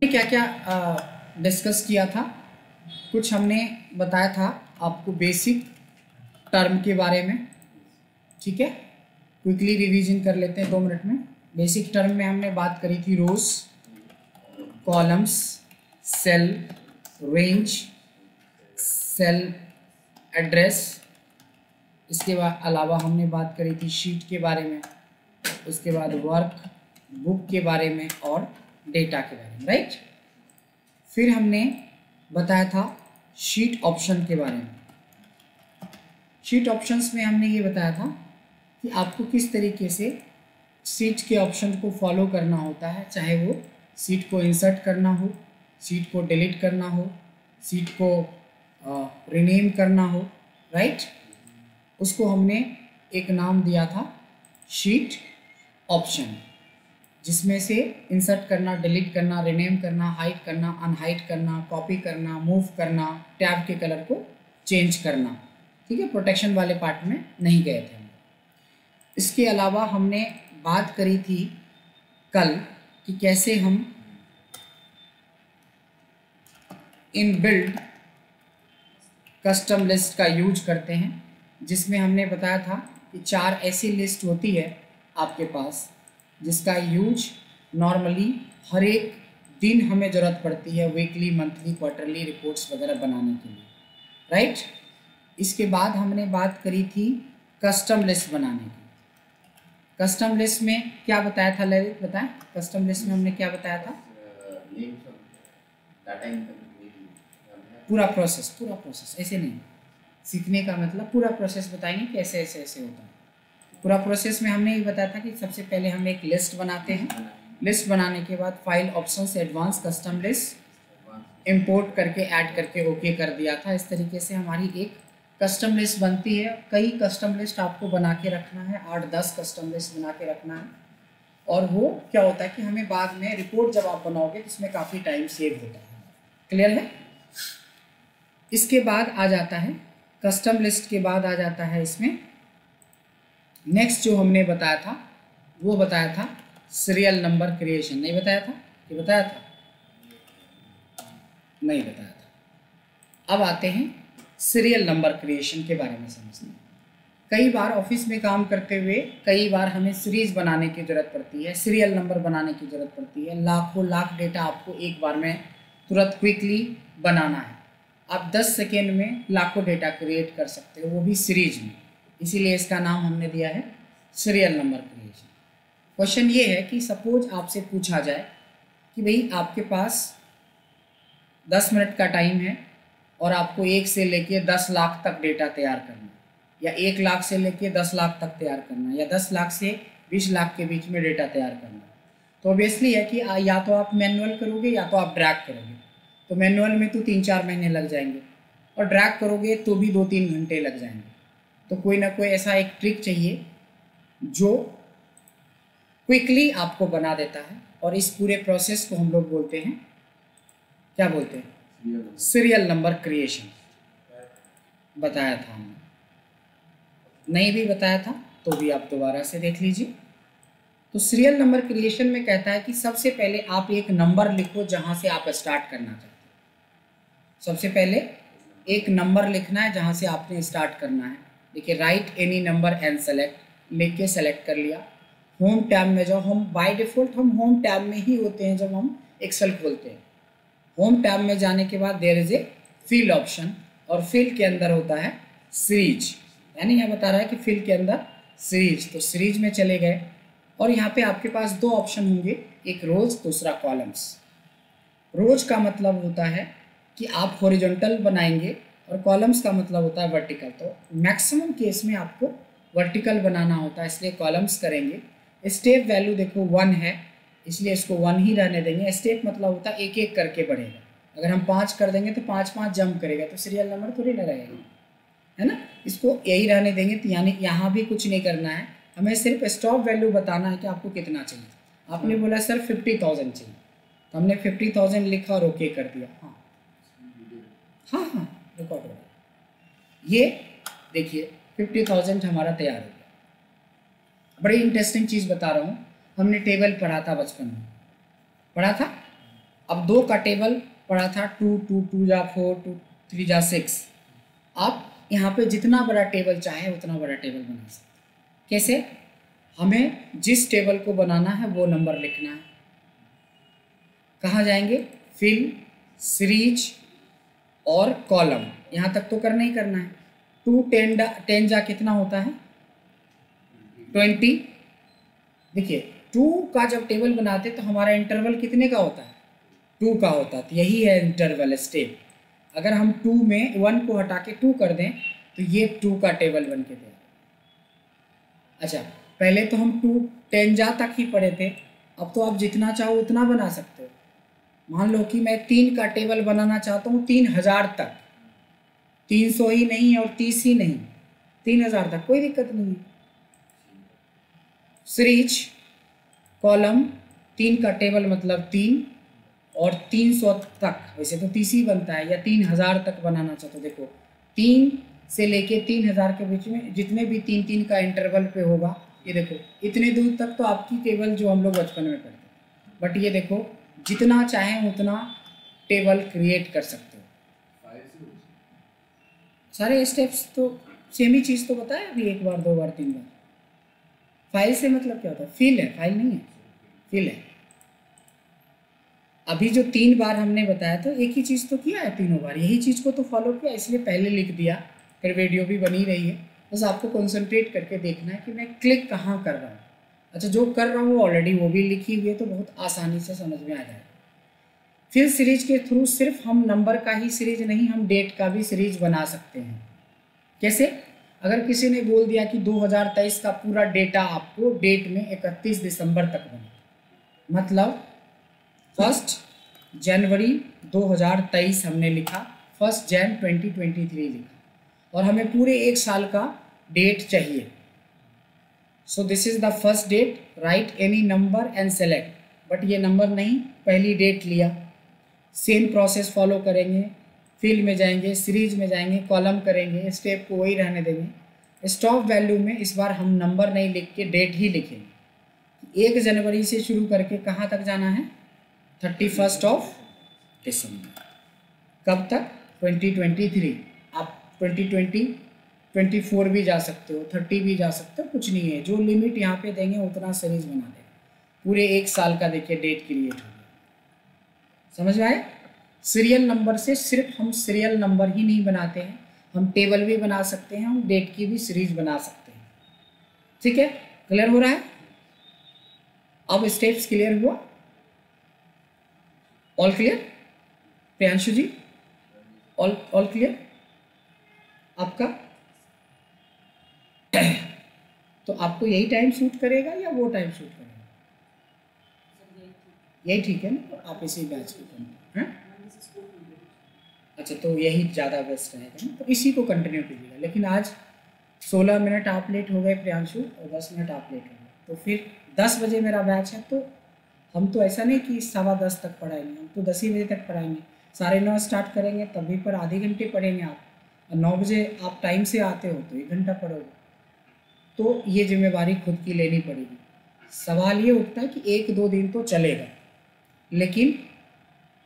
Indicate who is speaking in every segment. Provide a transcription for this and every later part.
Speaker 1: क्या क्या डिस्कस किया था। कुछ हमने बताया था आपको बेसिक टर्म के बारे में, ठीक है। क्विकली रिवीजन कर लेते हैं 2 मिनट में। बेसिक टर्म में हमने बात करी थी rows, columns, cell, range, cell address. इसके बाद अलावा हमने बात करी थी शीट के बारे में, उसके बाद वर्क बुक के बारे में और डेटा के बारे में, राइट। फिर हमने बताया था शीट ऑप्शन के बारे में। शीट ऑप्शंस में हमने ये बताया था कि आपको किस तरीके से शीट के ऑप्शन को फॉलो करना होता है, चाहे वो शीट को इंसर्ट करना हो, शीट को डिलीट करना हो, शीट को रिनेम करना हो, राइट। उसको हमने एक नाम दिया था शीट ऑप्शन, जिसमें से इंसर्ट करना, डिलीट करना, रिनेम करना, हाइड करना, अनहाइड करना, कॉपी करना, मूव करना, टैब के कलर को चेंज करना, ठीक है। प्रोटेक्शन वाले पार्ट में नहीं गए थे हम। इसके अलावा हमने बात करी थी कल कि कैसे हम इनबिल्ट कस्टम लिस्ट का यूज करते हैं, जिसमें हमने बताया था कि 4 ऐसी लिस्ट होती है आपके पास जिसका यूज नॉर्मली हर एक दिन हमें ज़रूरत पड़ती है, वीकली, मंथली, क्वार्टरली रिपोर्ट्स वगैरह बनाने के लिए, राइट। इसके बाद हमने बात करी थी कस्टम लिस्ट बनाने की। कस्टम लिस्ट में क्या बताया था ललित, बताएं। कस्टम लिस्ट में हमने क्या बताया था? पूरा प्रोसेस ऐसे नहीं, सीखने का मतलब पूरा प्रोसेस बताएंगे कि ऐसे ऐसे ऐसे होता है। पूरा प्रोसेस में हमने ये बताया था कि सबसे पहले हम एक लिस्ट बनाते हैं, लिस्ट बनाने के बाद फाइल ऑप्शन से एडवांस कस्टम लिस्ट इंपोर्ट करके ऐड करके ओके कर दिया था। इस तरीके से हमारी एक कस्टम लिस्ट बनती है। कई कस्टम लिस्ट आपको बना के रखना है, 8-10 कस्टम लिस्ट बना के रखना है। और वो क्या होता है कि हमें बाद में रिपोर्ट जब आप बनाओगे तो इसमें काफ़ी टाइम सेव होता है। क्लियर है? इसके बाद आ जाता है कस्टम लिस्ट के बाद आ जाता है इसमें नेक्स्ट जो हमने बताया था, वो बताया था सीरियल नंबर क्रिएशन। नहीं बताया था कि बताया था? नहीं बताया था। अब आते हैं सीरियल नंबर क्रिएशन के बारे में समझने। कई बार ऑफिस में काम करते हुए कई बार हमें सीरीज बनाने की ज़रूरत पड़ती है, सीरियल नंबर बनाने की ज़रूरत पड़ती है। लाखों लाख डेटा आपको एक बार में तुरंत क्विकली बनाना है। आप 10 सेकेंड में लाखों डेटा क्रिएट कर सकते हो, वो भी सीरीज में। इसीलिए इसका नाम हमने दिया है सीरियल नंबर क्रिएशन। क्वेश्चन ये है कि सपोज आपसे पूछा जाए कि भाई आपके पास 10 मिनट का टाइम है और आपको 1 से लेके 10 लाख तक डेटा तैयार करना है, या 1 लाख से लेके 10 लाख तक तैयार करना है, या 10 लाख से 20 लाख के बीच में डेटा तैयार करना है। तो ऑब्वियसली है कि या तो आप मैनुअल करोगे या तो आप ड्रैग करोगे। तो मैनुअल में तो 3-4 महीने लग जाएंगे और ड्रैग करोगे तो भी 2-3 घंटे लग जाएंगे। तो कोई ना कोई ऐसा एक ट्रिक चाहिए जो क्विकली आपको बना देता है। और इस पूरे प्रोसेस को हम लोग बोलते हैं, क्या बोलते हैं? Serial number creation. बताया था हमने, नहीं भी बताया था तो भी आप दोबारा से देख लीजिए। तो सीरियल नंबर क्रिएशन में कहता है कि सबसे पहले आप एक नंबर लिखो जहां से आप स्टार्ट करना चाहते हो। सबसे पहले एक नंबर लिखना है जहां से आपने स्टार्ट करना है। देखिए, right any number and select, लिख के सेलेक्ट कर लिया। होम टैब में जाओ। हम बाय डिफ़ॉल्ट हम होम टैब में ही होते हैं जब हम एक्सेल खोलते हैं। होम टैब में जाने के बाद there is a fill option, और फिल के अंदर होता है सीरीज, यानी यह बता रहा है कि फिल के अंदर सीरीज। तो सीरीज में चले गए और यहाँ पे आपके पास 2 ऑप्शन होंगे, एक रोज, दूसरा कॉलम्स। रोज का मतलब होता है कि आप हॉरिजॉन्टल बनाएंगे और कॉलम्स का मतलब होता है वर्टिकल। तो मैक्सिमम केस में आपको वर्टिकल बनाना होता है, इसलिए कॉलम्स करेंगे। स्टेप वैल्यू देखो 1 है, इसलिए इसको 1 ही रहने देंगे। स्टेप मतलब होता है एक एक करके बढ़ेगा। अगर हम 5 कर देंगे तो 5-5 जंप करेगा, तो सीरियल नंबर थोड़ी ना रहेगा, है ना। इसको यही रहने देंगे। तो यानी यहाँ भी कुछ नहीं करना है, हमें सिर्फ स्टॉप वैल्यू बताना है कि आपको कितना चाहिए। आपने बोला सर 50,000 चाहिए, तो हमने 50,000 लिखा और ओके कर दिया। हाँ रिकॉर्ड हो गया। ये देखिए 50,000 हमारा तैयार हो गया। बड़ी इंटरेस्टिंग चीज़ बता रहा हूँ, हमने टेबल पढ़ा था बचपन में, पढ़ा था अब 2 का टेबल पड़ा था, 2 2 2 जा 4, 2 3 जा 6। आप यहाँ पे जितना बड़ा टेबल चाहे उतना बड़ा टेबल बना सकते हैं। कैसे? हमें जिस टेबल को बनाना है वो नंबर लिखना है। कहाँ जाएंगे? फिल, सीरीज और कॉलम, यहाँ तक तो करना ही करना है। 2 10 जा कितना होता है? 20। देखिए 2 का जब टेबल बनाते तो हमारा इंटरवल कितने का होता है? 2 का होता है। तो यही है इंटरवल स्टेप। अगर हम 2 में 1 को हटा के 2 कर दें तो ये 2 का टेबल बन के दे। अच्छा, पहले तो हम 2 10 जा तक ही पढ़े थे, अब तो आप जितना चाहो उतना बना सकते हो। मान लो कि मैं 3 का टेबल बनाना चाहता हूँ 3000 तक, 300 ही नहीं और 30 ही नहीं, 3000 तक, कोई दिक्कत नहीं है। सीरीज कॉलम 3 का टेबल मतलब 3 और 300 तक, वैसे तो 30 ही बनता है, या 3000 तक बनाना चाहते हो। देखो 3 से लेके 3000 के बीच में जितने भी 3 का इंटरवल पे होगा, ये देखो इतने दूर तक तो आपकी टेबल जो हम लोग बचपन में पढ़ते हैं। बट ये देखो जितना चाहें उतना टेबल क्रिएट कर सकते हो। सारे स्टेप्स तो सेम ही चीज़ तो बताया अभी, 1 बार 2 बार 3 बार। फाइल से मतलब क्या होता है? फिल है, फाइल नहीं है, फिल है। अभी जो 3 बार हमने बताया तो एक ही चीज़ तो किया है तीनों बार, यही चीज़ को तो फॉलो किया, इसलिए पहले लिख दिया, फिर वीडियो भी बनी रही है। बस आपको कंसंट्रेट करके देखना है कि मैं क्लिक कहाँ कर रहा हूँ। अच्छा, जो कर रहा हूँ ऑलरेडी वो भी लिखी हुई है तो बहुत आसानी से समझ में आ जाएगा। फिर सीरीज के थ्रू सिर्फ हम नंबर का ही सीरीज नहीं, हम डेट का भी सीरीज बना सकते हैं। कैसे? अगर किसी ने बोल दिया कि 2023 का पूरा डेटा आपको डेट में 31 दिसंबर तक बना, मतलब 1 जनवरी 2023 हमने लिखा, 1 जन 2023 लिखा, और हमें पूरे 1 साल का डेट चाहिए। So this is the first date, right any number and select. But ये नंबर नहीं, पहली डेट लिया। सेम प्रोसेस फॉलो करेंगे, फिल में जाएंगे, सीरीज में जाएंगे, कॉलम करेंगे, स्टेप को वही रहने देंगे। स्टॉप वैल्यू में इस बार हम नंबर नहीं लिख के डेट ही लिखेंगे। 1 जनवरी से शुरू करके कहाँ तक जाना है? 31 दिसंबर। कब तक? 2023। आप 2024 भी जा सकते हो, 30 भी जा सकते हो, कुछ नहीं है। जो लिमिट यहाँ पे देंगे उतना सीरीज बना देंगे। पूरे 1 साल का देखिए डेट क्रिएट हो गया। समझ में आए? सीरियल नंबर से सिर्फ हम सीरियल नंबर ही नहीं बनाते हैं, हम टेबल भी बना सकते हैं, हम डेट की भी सीरीज बना सकते हैं। ठीक है, क्लियर हो रहा है? अब स्टेप्स क्लियर हुआ? All clear? Priyanshu ji, all clear आपका? तो आपको यही टाइम सूट करेगा या वो टाइम सूट करेगा? यही ठीक है ना? तो आप इसी बैच को कंटिन्यू, अच्छा, तो यही ज़्यादा बेस्ट रहेगा ना, तो इसी को कंटिन्यू कीजिएगा। लेकिन आज 16 मिनट आप लेट हो गए प्रियांशु और 10 मिनट आप लेट हो गए, तो फिर 10 बजे मेरा बैच है, तो हम तो ऐसा नहीं कि 10:15 तक पढ़ाएंगे, हम तो 10 ही बजे तक पढ़ाएंगे। 9:30 स्टार्ट करेंगे तभी पर आधे घंटे पढ़ेंगे आप, और 9 बजे आप टाइम से आते हो तो 1 घंटा पढ़ोगे। तो ये जिम्मेवारी खुद की लेनी पड़ेगी। सवाल ये उठता है कि 1-2 दिन तो चलेगा, लेकिन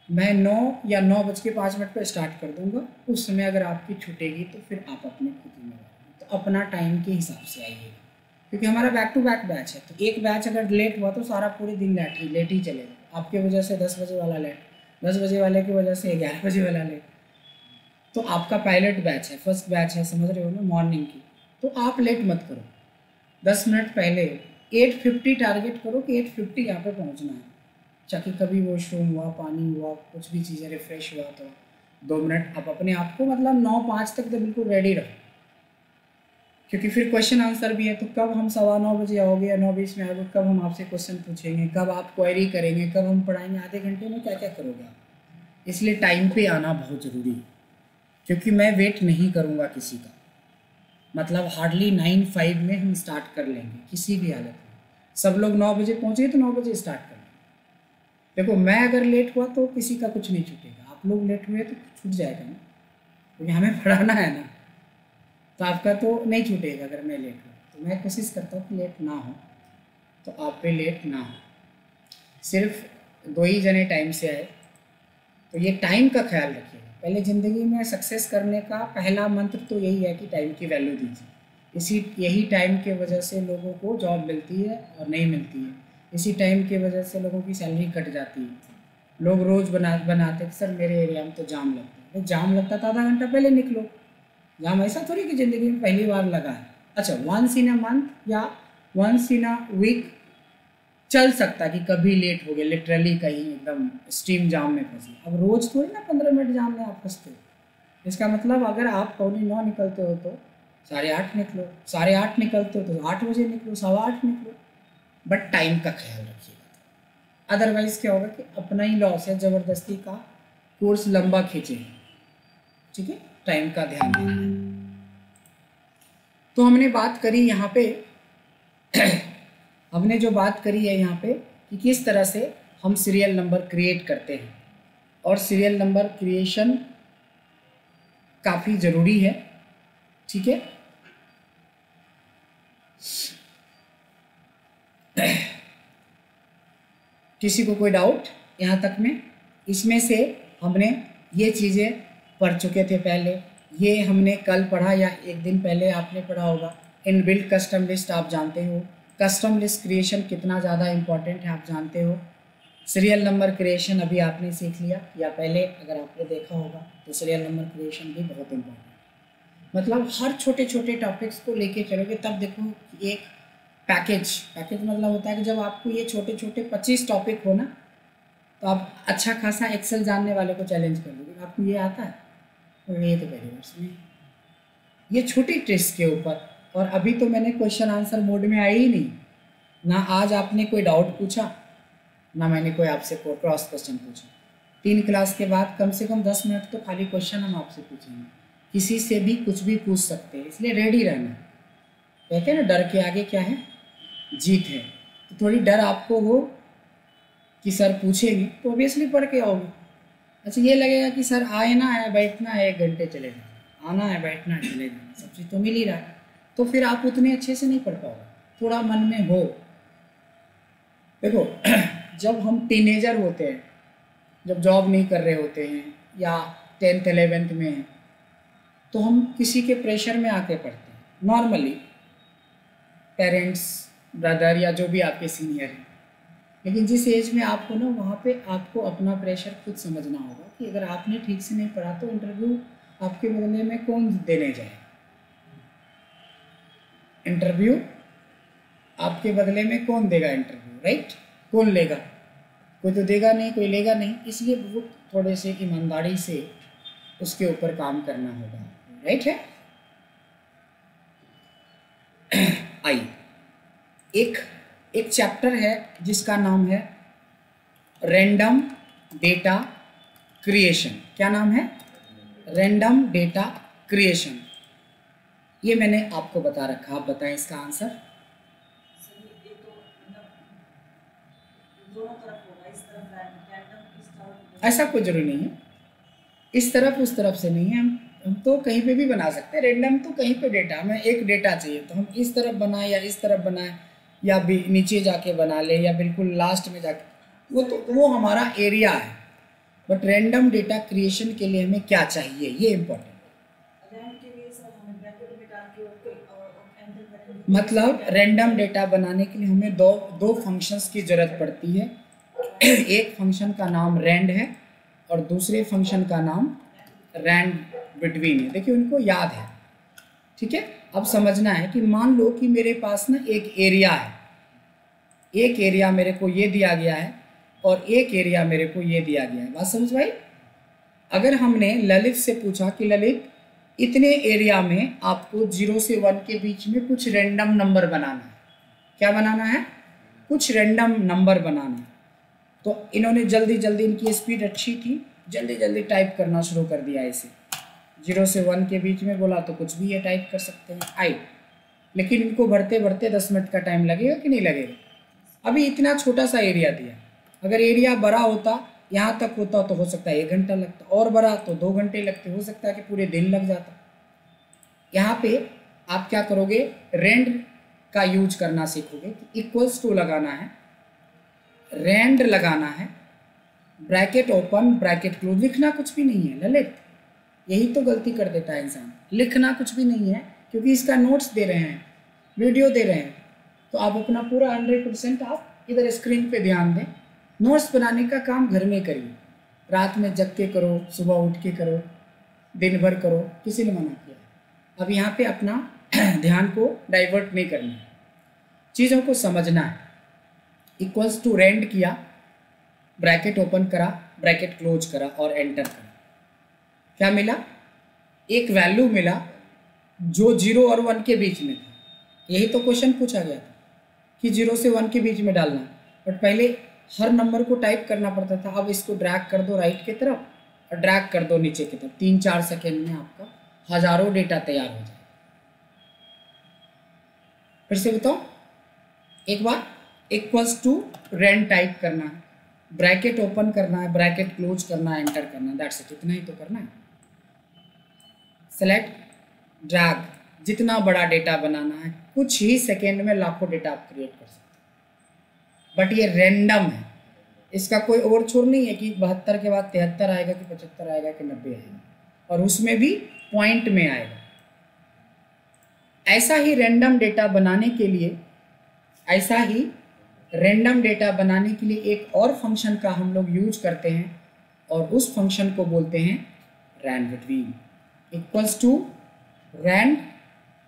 Speaker 1: मैं 9 या 9:05 पर स्टार्ट कर दूंगा, उस समय अगर आपकी छूटेगी तो फिर आप अपने खुद जिम्मेवार, तो अपना टाइम के हिसाब से आइएगा, क्योंकि हमारा बैक टू बैक बैच है। तो एक बैच अगर लेट हुआ तो सारा पूरे दिन लेट ही चलेगा। आपकी वजह से 10 बजे वाला लेट, 10 बजे वाले की वजह से 11 बजे वाला लेट। तो आपका पायलट बैच है, फर्स्ट बैच है, समझ रहे हो ना, मॉर्निंग की। तो आप लेट मत करो, 10 मिनट पहले 8:50 टारगेट करो कि 8:50 यहाँ पे पहुँचना है। चाहे कभी वॉशरूम हुआ, पानी हुआ, कुछ भी चीज़ें रिफ़्रेश हुआ तो 2 मिनट आप अपने आप को, मतलब 9:05 तक तो बिल्कुल रेडी रहो, क्योंकि फिर क्वेश्चन आंसर भी है। तो कब हम 9:15 बजे आओगे या 9:20 में आओगे, कब हम आपसे क्वेश्चन पूछेंगे, कब आप क्वेरी करेंगे, कब हम पढ़ाएंगे, आधे घंटे में क्या क्या करोगे आप। इसलिए टाइम पे आना बहुत ज़रूरी है, क्योंकि मैं वेट नहीं करूँगा किसी का। मतलब हार्डली 9:05 में हम स्टार्ट कर लेंगे किसी भी हालत में। सब लोग 9 बजे पहुँचे तो 9 बजे स्टार्ट कर। देखो मैं अगर लेट हुआ तो किसी का कुछ नहीं छूटेगा, आप लोग लेट हुए तो छूट जाएगा ना, क्योंकि हमें पढ़ाना है ना, तो आपका तो नहीं छूटेगा अगर मैं लेट हुआ। तो मैं कोशिश करता हूँ कि लेट ना हो, तो आप पे लेट ना हो। सिर्फ 2 ही जने टाइम से आए, तो ये टाइम का ख्याल रखिएगा। पहले ज़िंदगी में सक्सेस करने का पहला मंत्र तो यही है कि टाइम की वैल्यू दीजिए। यही टाइम के वजह से लोगों को जॉब मिलती है और नहीं मिलती है। इसी टाइम की वजह से लोगों की सैलरी कट जाती है। लोग रोज़ बनाते कि सर मेरे एरिया में तो जाम लगता है। जाम लगता था आधा घंटा पहले निकलो। जाम ऐसा थोड़ी कि ज़िंदगी में पहली बार लगा है। अच्छा, वंस इन अ मंथ या वंस इन अ वीक चल सकता है कि कभी लेट हो गए, लिटरली कहीं एकदम स्ट्रीम जाम में फंसी। अब रोज़ थोड़ी ना 15 मिनट जाम में आप फंसते हो। इसका मतलब अगर आप 9:15 निकलते हो तो 8:30 निकलो, 8:30 निकलते हो तो 8 बजे निकलो, 8:15 निकलो, बट टाइम का ख्याल रखिएगा। अदरवाइज़ क्या होगा कि अपना ही लॉस है, ज़बरदस्ती का कोर्स लंबा खींचे। ठीक है, टाइम का ध्यान देना। तो हमने बात करी यहाँ पे हमने जो बात करी है यहाँ पे कि किस तरह से हम सीरियल नंबर क्रिएट करते हैं, और सीरियल नंबर क्रिएशन काफ़ी ज़रूरी है। ठीक है, किसी को कोई डाउट यहाँ तक में? इसमें से हमने ये चीज़ें पढ़ चुके थे पहले, ये हमने कल पढ़ा या एक दिन पहले आपने पढ़ा होगा। इनबिल्ट कस्टम लिस्ट आप जानते हो, कस्टम लिस्ट क्रिएशन कितना ज़्यादा इम्पॉर्टेंट है आप जानते हो। सीरियल नंबर क्रिएशन अभी आपने सीख लिया, या पहले अगर आपने देखा होगा तो सीरियल नंबर क्रिएशन भी बहुत इम्पॉर्टेंट है। मतलब हर छोटे छोटे टॉपिक्स को लेके चलोगे तब देखो एक पैकेज मतलब होता है कि जब आपको ये छोटे छोटे 25 टॉपिक हो ना, तो आप अच्छा खासा एक्सेल जानने वाले को चैलेंज कर लोगे। आपको ये आता है तो ये तो पहली बार सुनिए, ये छोटी ट्रिक्स के ऊपर। और अभी तो मैंने क्वेश्चन आंसर मोड में आई ही नहीं ना। आज आपने कोई डाउट पूछा ना मैंने कोई आपसे क्रॉस क्वेश्चन पूछा। 3 क्लास के बाद कम से कम 10 मिनट तो खाली क्वेश्चन हम आपसे पूछेंगे। किसी से भी कुछ भी पूछ सकते हैं, इसलिए रेडी रहना। कहते हैं ना डर के आगे क्या है, जीत है। तो थोड़ी डर आपको हो कि सर पूछेंगे तो ऑब्वियसली पढ़ के आओगे। अच्छा, ये लगेगा कि सर आए ना आए, बैठना है 1 घंटे चले जाए, आना है बैठना है चले जाए, सब चीज़ तो मिल ही रहा है, तो फिर आप उतने अच्छे से नहीं पढ़ पाओगे। थोड़ा मन में हो। देखो जब हम टीनेजर होते हैं, जब जॉब नहीं कर रहे होते हैं या 10th 11th में हैं, तो हम किसी के प्रेशर में आके पढ़ते हैं नॉर्मली, पेरेंट्स, ब्रदर या जो भी आपके सीनियर हैं। लेकिन जिस एज में आपको ना, वहाँ पे आपको अपना प्रेशर खुद समझना होगा कि अगर आपने ठीक से नहीं पढ़ा तो इंटरव्यू आपके बदले में कौन देने जाए। इंटरव्यू आपके बदले में कौन देगा इंटरव्यू, राइट? कौन लेगा? कोई तो देगा नहीं, कोई लेगा नहीं। इसलिए बहुत थोड़े से ईमानदारी से उसके ऊपर काम करना होगा, राइट है? आई एक चैप्टर है जिसका नाम है रैंडम डेटा क्रिएशन। क्या नाम है? Random data creation. ये मैंने आपको बता रखा, आप बताएं इसका आंसर। ऐसा कोई जरूरी नहीं है, इस तरफ उस तरफ से नहीं है। हम तो कहीं पे भी बना सकते हैं रैंडम। तो कहीं पे डेटा, हमें एक डेटा चाहिए तो हम इस तरफ बनाएं या इस तरफ बनाएं, या भी नीचे जाके बना ले या बिल्कुल लास्ट में जाके, वो हमारा एरिया है। बट रैंडम डेटा क्रिएशन के लिए हमें क्या चाहिए, ये इम्पोर्टेंट। मतलब रैंडम डेटा बनाने के लिए हमें दो फंक्शंस की ज़रूरत पड़ती है। एक फंक्शन का नाम रैंड है और दूसरे फंक्शन का नाम रैंड बिटवीन है। देखिए उनको याद है, ठीक है? अब समझना है कि मान लो कि मेरे पास ना एक एरिया है, एक एरिया मेरे को ये दिया गया है और एक एरिया मेरे को ये दिया गया है। बात समझ भाई? अगर हमने ललित से पूछा कि ललित इतने एरिया में आपको 0 से 1 के बीच में कुछ रैंडम नंबर बनाना है, क्या बनाना है? कुछ रैंडम नंबर बनाना है। तो इन्होंने जल्दी जल्दी, इनकी स्पीड अच्छी थी, जल्दी जल्दी टाइप करना शुरू कर दिया। इसे 0 से 1 के बीच में बोला तो कुछ भी ये टाइप कर सकते हैं, आई। लेकिन इनको बढ़ते बढ़ते 10 मिनट का टाइम लगेगा कि नहीं लगेगा? अभी इतना छोटा सा एरिया दिया, अगर एरिया बड़ा होता, यहाँ तक होता तो हो सकता है 1 घंटा लगता, और बड़ा तो 2 घंटे लगते, हो सकता है कि पूरे दिन लग जाता। यहाँ पे आप क्या करोगे? रैंड का यूज करना सीखोगे। इक्वल्स टू लगाना है, रैंड लगाना है ब्रैकेट ओपन ब्रैकेट क्लोज, लिखना कुछ भी नहीं है ललित, यही तो गलती कर देता है इंसान, लिखना कुछ भी नहीं है, क्योंकि इसका नोट्स दे रहे हैं, वीडियो दे रहे हैं, तो आप अपना पूरा 100% आप इधर स्क्रीन पे ध्यान दें। नोट्स बनाने का काम घर में करिए, रात में जग के करो, सुबह उठ के करो, दिन भर करो, किसी ने मना किया? अब यहाँ पे अपना ध्यान को डाइवर्ट नहीं करना है, चीज़ों को समझना है। इक्वल्स टू रेंड किया, ब्रैकेट ओपन करा, ब्रैकेट क्लोज करा और एंटर करा, क्या मिला? एक वैल्यू मिला जो 0 और 1 के बीच में था। यही तो क्वेश्चन पूछा गया था कि 0 से 1 के बीच में डालना, बट पहले हर नंबर को टाइप करना पड़ता था। अब इसको ड्रैग कर दो राइट की तरफ और ड्रैग कर दो नीचे की तरफ, 3-4 सेकेंड में आपका हजारों डेटा तैयार हो जाए। फिर से बताओ एक बार, इक्वल्स टू रेंड टाइप करना है, ब्रैकेट ओपन करना है, ब्रैकेट क्लोज करना है, एंटर करना है, दैट्स इट, इतना ही तो करना है। सेलेक्ट, ड्रैग, जितना बड़ा डेटा बनाना है, कुछ ही सेकेंड में लाखों डेटा आप क्रिएट कर सकते हैं। बट ये रैंडम है, इसका कोई और छोर नहीं है कि 72 के बाद 73 आएगा कि 75 आएगा कि 90 आएगा, और उसमें भी पॉइंट में आएगा। ऐसा ही रैंडम डेटा बनाने के लिए, ऐसा ही रैंडम डेटा बनाने के लिए एक और फंक्शन का हम लोग यूज करते हैं, और उस फंक्शन को बोलते हैं rand between. Equals to rand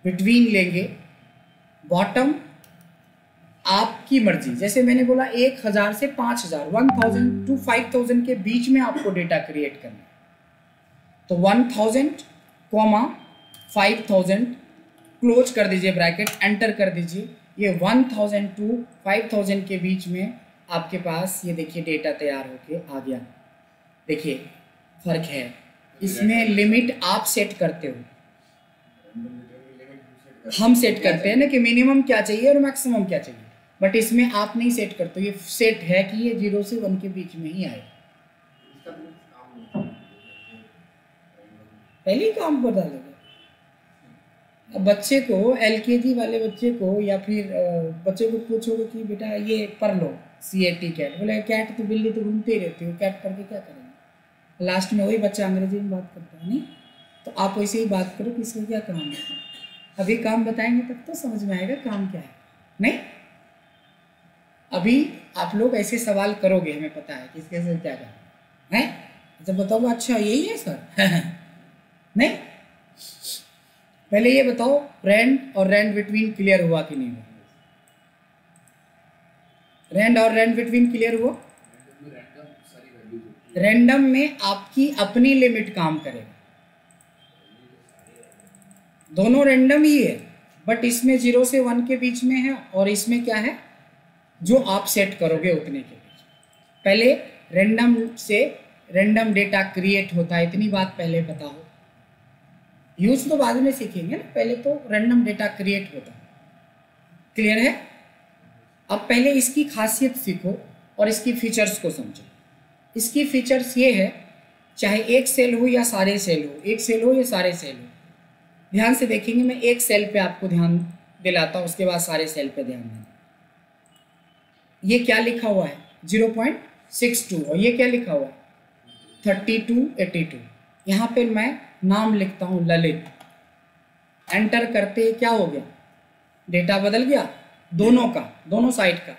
Speaker 1: between लेंगे, बॉटम आपकी मर्जी, जैसे मैंने बोला 1000 से 5000, 1000 to 5000 के बीच में आपको डेटा क्रिएट करना है, तो 1000, 5000 क्लोज कर दीजिए ब्रैकेट, एंटर कर दीजिए। ये 1000 to 5000 के बीच में आपके पास ये देखिए डेटा तैयार होके आ गया। देखिए फर्क है, इसमें लिमिट आप सेट करते हो, हम सेट करते हैं ना कि मिनिमम क्या चाहिए और मैक्सिमम क्या चाहिए, बट इसमें आप नहीं सेट करते, ये सेट है कि ये 0 से 1 के बीच में ही आए। पहले ही काम बता देगा। अब बच्चे को, LKG वाले बच्चे को या फिर बच्चे को पूछोगे कि बेटा ये पढ़ लो CAT कैट, बोले कैट तो बिल्ली तो घूमते ही रहती हो, कैट पढ़ के क्या करेंगे? लास्ट में वही बच्चा अंग्रेजी में बात करता है, नहीं? तो आप वैसे ही बात करो कि इसका क्या काम है। अभी काम बताएंगे तब तो समझ में आएगा काम क्या है, नहीं? अभी आप लोग ऐसे सवाल करोगे, हमें पता है कि इसके से क्या करना है। जब बताओ अच्छा यही है सर नहीं, पहले ये बताओ रैंड और रैंड बिटवीन क्लियर हुआ कि नहीं हुआ? रैंड और रैंड बिटवीन क्लियर हुआ? रैंडम में आपकी अपनी लिमिट काम करेगा, दोनों रैंडम ही है, बट इसमें 0 से 1 के बीच में है और इसमें क्या है जो आप सेट करोगे उतने के बीच। पहले रैंडम से रैंडम डेटा क्रिएट होता है, इतनी बात पहले पता हो। यूज तो बाद में सीखेंगे ना, पहले तो रैंडम डेटा क्रिएट होता है। क्लियर है? अब पहले इसकी खासियत सीखो और इसकी फीचर्स को समझो। इसकी फीचर्स ये है, चाहे एक सेल हो या सारे सेल हो, एक सेल हो या सारे सेल हो, ध्यान से देखेंगे। मैं एक सेल पे आपको ध्यान दिलाता हूँ, उसके बाद सारे सेल पे ध्यान देना। ये क्या लिखा हुआ है 0.62, और ये क्या लिखा हुआ है 3282। यहाँ पे मैं नाम लिखता हूँ ललित, एंटर करते क्या हो गया, डेटा बदल गया दोनों का, दोनों साइड का।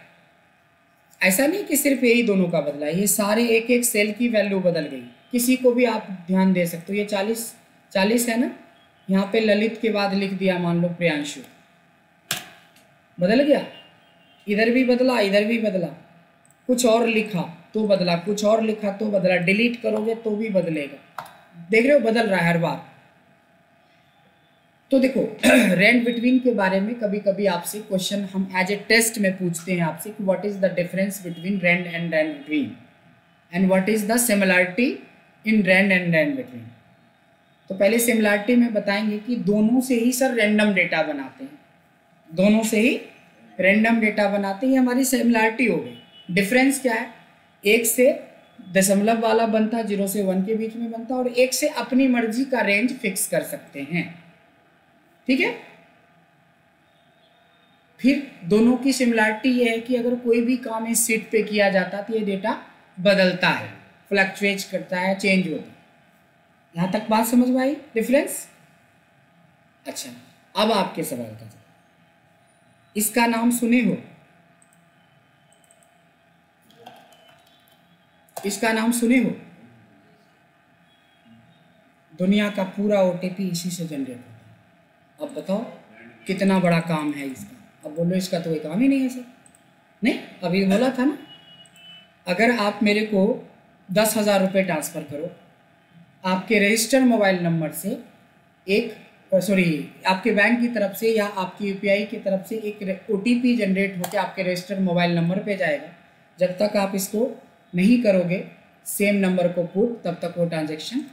Speaker 1: ऐसा नहीं कि सिर्फ यही दोनों का बदला, ये सारे एक एक सेल की वैल्यू बदल गई। किसी को भी आप ध्यान दे सकते हो। ये 40 है ना, यहाँ पे ललित के बाद लिख दिया मान लो प्रियांशु, बदल गया, इधर भी बदला इधर भी बदला, कुछ और लिखा तो बदला, कुछ और लिखा तो बदला, डिलीट करोगे तो भी बदलेगा। देख रहे हो बदल रहा है हर बार। तो देखो रैंड बिटवीन के बारे में कभी कभी आपसे क्वेश्चन हम एज ए टेस्ट में पूछते हैं आपसे कि what is the difference between rand and rand between and what is the similarity in rand and rand between. तो पहले सिमिलरिटी में बताएंगे कि दोनों से ही सर रैंडम डेटा बनाते हैं, दोनों से ही रैंडम डेटा बनाते हैं, हमारी सिमिलरिटी हो गई। डिफरेंस क्या है, एक से दशमलव वाला बनता, 0 से 1 के बीच में बनता, और एक से अपनी मर्जी का रेंज फिक्स कर सकते हैं। ठीक है, फिर दोनों की सिमिलरिटी ये है कि अगर कोई भी काम इस शीट पे किया जाता तो ये डेटा बदलता है। फ्लक्चुएट करता है, चेंज होता है। यहाँ तक बात समझ में आई डिफरेंस? अच्छा, अब आपके सवाल का जवाब, इसका नाम सुने हो? इसका नाम सुने हो? दुनिया का पूरा ओटीपी इसी से जनरेट होता है। अब बताओ कितना बड़ा काम है इसका। अब बोलो इसका तो कोई काम ही नहीं है सर। नहीं, अभी बोला था ना, अगर आप मेरे को 10,000 रुपये ट्रांसफ़र करो, आपके रजिस्टर्ड मोबाइल नंबर से आपके बैंक की तरफ से या आपकी यूपीआई की तरफ से एक ओटीपी जनरेट होकर आपके रजिस्टर्ड मोबाइल नंबर पे जाएगा। जब तक आप इसको नहीं करोगे सेम नंबर को पुट, तब तक वो ट्रांजैक्शन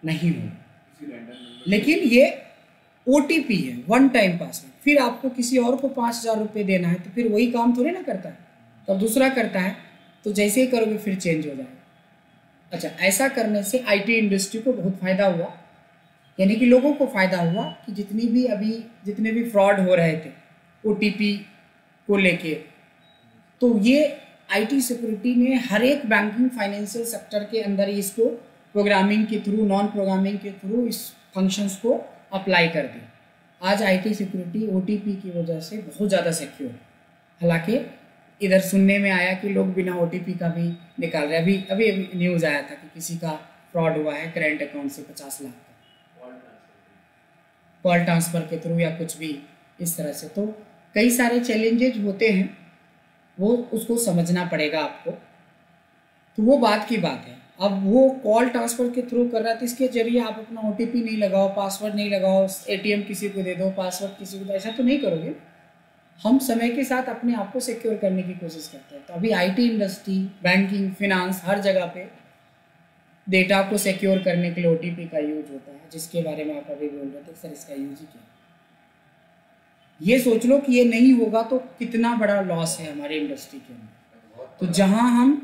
Speaker 1: नहीं होगा। लेकिन ये ओटीपी है, वन टाइम पासवर्ड। फिर आपको किसी और को 5,000 रुपये देना है तो फिर वही काम थोड़ी ना करता है, तब दूसरा करता है, तो जैसे ही करोगे फिर चेंज हो जाएगा। अच्छा, ऐसा करने से आईटी इंडस्ट्री को बहुत फ़ायदा हुआ, यानी कि लोगों को फ़ायदा हुआ कि जितने भी फ्रॉड हो रहे थे ओटीपी को लेके, तो ये आईटी सिक्योरिटी ने हर एक बैंकिंग फाइनेंशियल सेक्टर के अंदर इसको प्रोग्रामिंग के थ्रू, नॉन प्रोग्रामिंग के थ्रू इस फंक्शंस को अप्लाई कर दिया। आज आईटी सिक्योरिटी ओटीपी की वजह से बहुत ज़्यादा सिक्योर है। हालांकि इधर सुनने में आया कि लोग बिना ओटीपी का भी निकाल रहे हैं। अभी न्यूज़ आया था कि किसी का फ्रॉड हुआ है करेंट अकाउंट से 50 लाख का कॉल ट्रांसफ़र के थ्रू या कुछ भी इस तरह से। तो कई सारे चैलेंजेज होते हैं, वो उसको समझना पड़ेगा आपको। तो वो बात की बात है। अब वो कॉल ट्रांसफ़र के थ्रू कर रहा है तो इसके जरिए आप अपना ओटीपी नहीं लगाओ, पासवर्ड नहीं लगाओ, एटीएम किसी को दे दो, पासवर्ड किसी को दो, ऐसा तो नहीं करोगे। हम समय के साथ अपने आप को सिक्योर करने की कोशिश करते हैं। तो अभी आईटी इंडस्ट्री, बैंकिंग, फिनांस, हर जगह पे डेटा को सिक्योर करने के लिए ओटीपी का यूज होता है, जिसके बारे में आप अभी बोल रहे थे सर इसका यूज ही क्या। ये सोच लो कि ये नहीं होगा तो कितना बड़ा लॉस है हमारे इंडस्ट्री के अंदर। तो जहां हम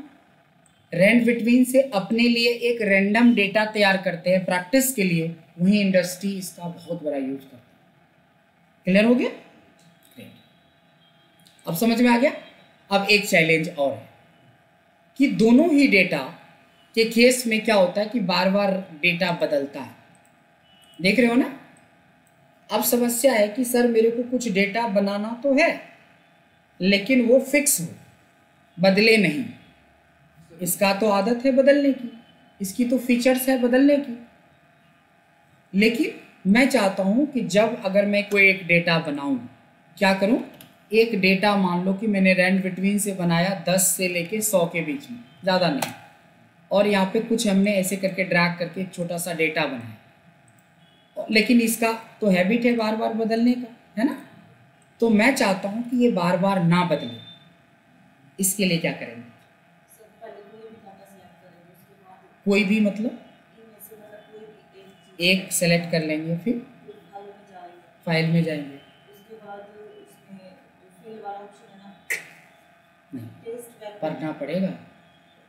Speaker 1: रैंड बिटवीन से अपने लिए एक रैंडम डेटा तैयार करते हैं प्रैक्टिस के लिए, वहीं इंडस्ट्री इसका बहुत बड़ा यूज करता है। क्लियर हो गया? अब समझ में आ गया? अब एक चैलेंज और है कि दोनों ही डेटा के केस में क्या होता है कि बार बार डेटा बदलता है। देख रहे हो ना? अब समस्या है कि सर मेरे को कुछ डेटा बनाना तो है लेकिन वो फिक्स हो, बदले नहीं। इसका तो आदत है बदलने की, इसकी तो फीचर्स है बदलने की। लेकिन मैं चाहता हूं कि जब अगर मैं कोई एक डेटा बनाऊं, क्या करूं? एक डेटा मान लो कि मैंने रैंड बिटवीन से बनाया 10 से लेके 100 के बीच में, ज़्यादा नहीं, और यहाँ पे कुछ हमने ऐसे करके ड्रैग करके एक छोटा सा डेटा बनाया, लेकिन इसका तो हैबिट है बार बार बदलने का, है ना? तो मैं चाहता हूँ कि ये बार बार ना बदले। इसके लिए क्या करेंगे? कोई भी मतलब एक सेलेक्ट कर लेंगे, फिर फाइल में जाएंगे, नहीं पढ़ना पड़ेगा,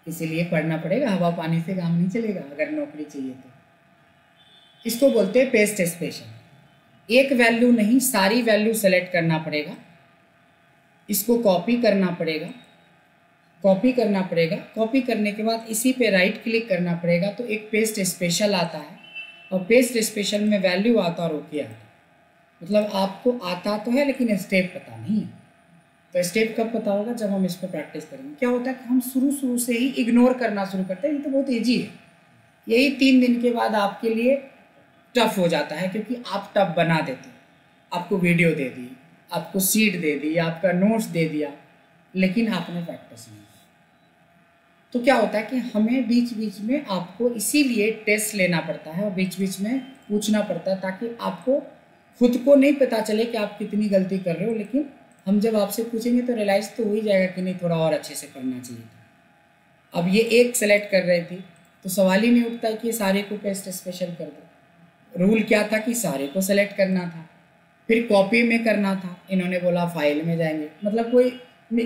Speaker 1: इसीलिए पढ़ना पड़ेगा। हवा पानी से काम नहीं चलेगा अगर नौकरी चाहिए तो। इसको बोलते हैं पेस्ट स्पेशल। एक वैल्यू नहीं, सारी वैल्यू सेलेक्ट करना पड़ेगा, इसको कॉपी करना पड़ेगा, कॉपी करना पड़ेगा, कॉपी करने के बाद इसी पे राइट क्लिक करना पड़ेगा तो एक पेस्ट स्पेशल आता है, और पेस्ट स्पेशल में वैल्यू आता और ओके आता। मतलब आपको आता तो है लेकिन स्टेप पता नहीं है। तो स्टेप कब पता होगा? जब हम इस पर प्रैक्टिस करेंगे। क्या होता है कि हम शुरू से ही इग्नोर करना शुरू करते हैं, ये तो बहुत ईजी है। यही 3 दिन के बाद आपके लिए टफ हो जाता है, क्योंकि आप टफ बना देते हैं। आपको वीडियो दे दी, आपको सीट दे दी, आपका नोट्स दे दिया, लेकिन आपने प्रैक्टिस नहीं। तो क्या होता है कि हमें बीच बीच में आपको इसीलिए टेस्ट लेना पड़ता है और बीच बीच में पूछना पड़ता है, ताकि आपको खुद को नहीं पता चले कि आप कितनी गलती कर रहे हो, लेकिन हम जब आपसे पूछेंगे तो रियलाइज़ तो हो ही जाएगा कि नहीं, थोड़ा और अच्छे से करना चाहिए था। अब ये एक सेलेक्ट कर रही थी तो सवाल ही नहीं उठता है कि सारे को पेस्ट स्पेशल कर दो। रूल क्या था कि सारे को सेलेक्ट करना था, फिर कॉपी में करना था। इन्होंने बोला फाइल में जाएंगे, मतलब कोई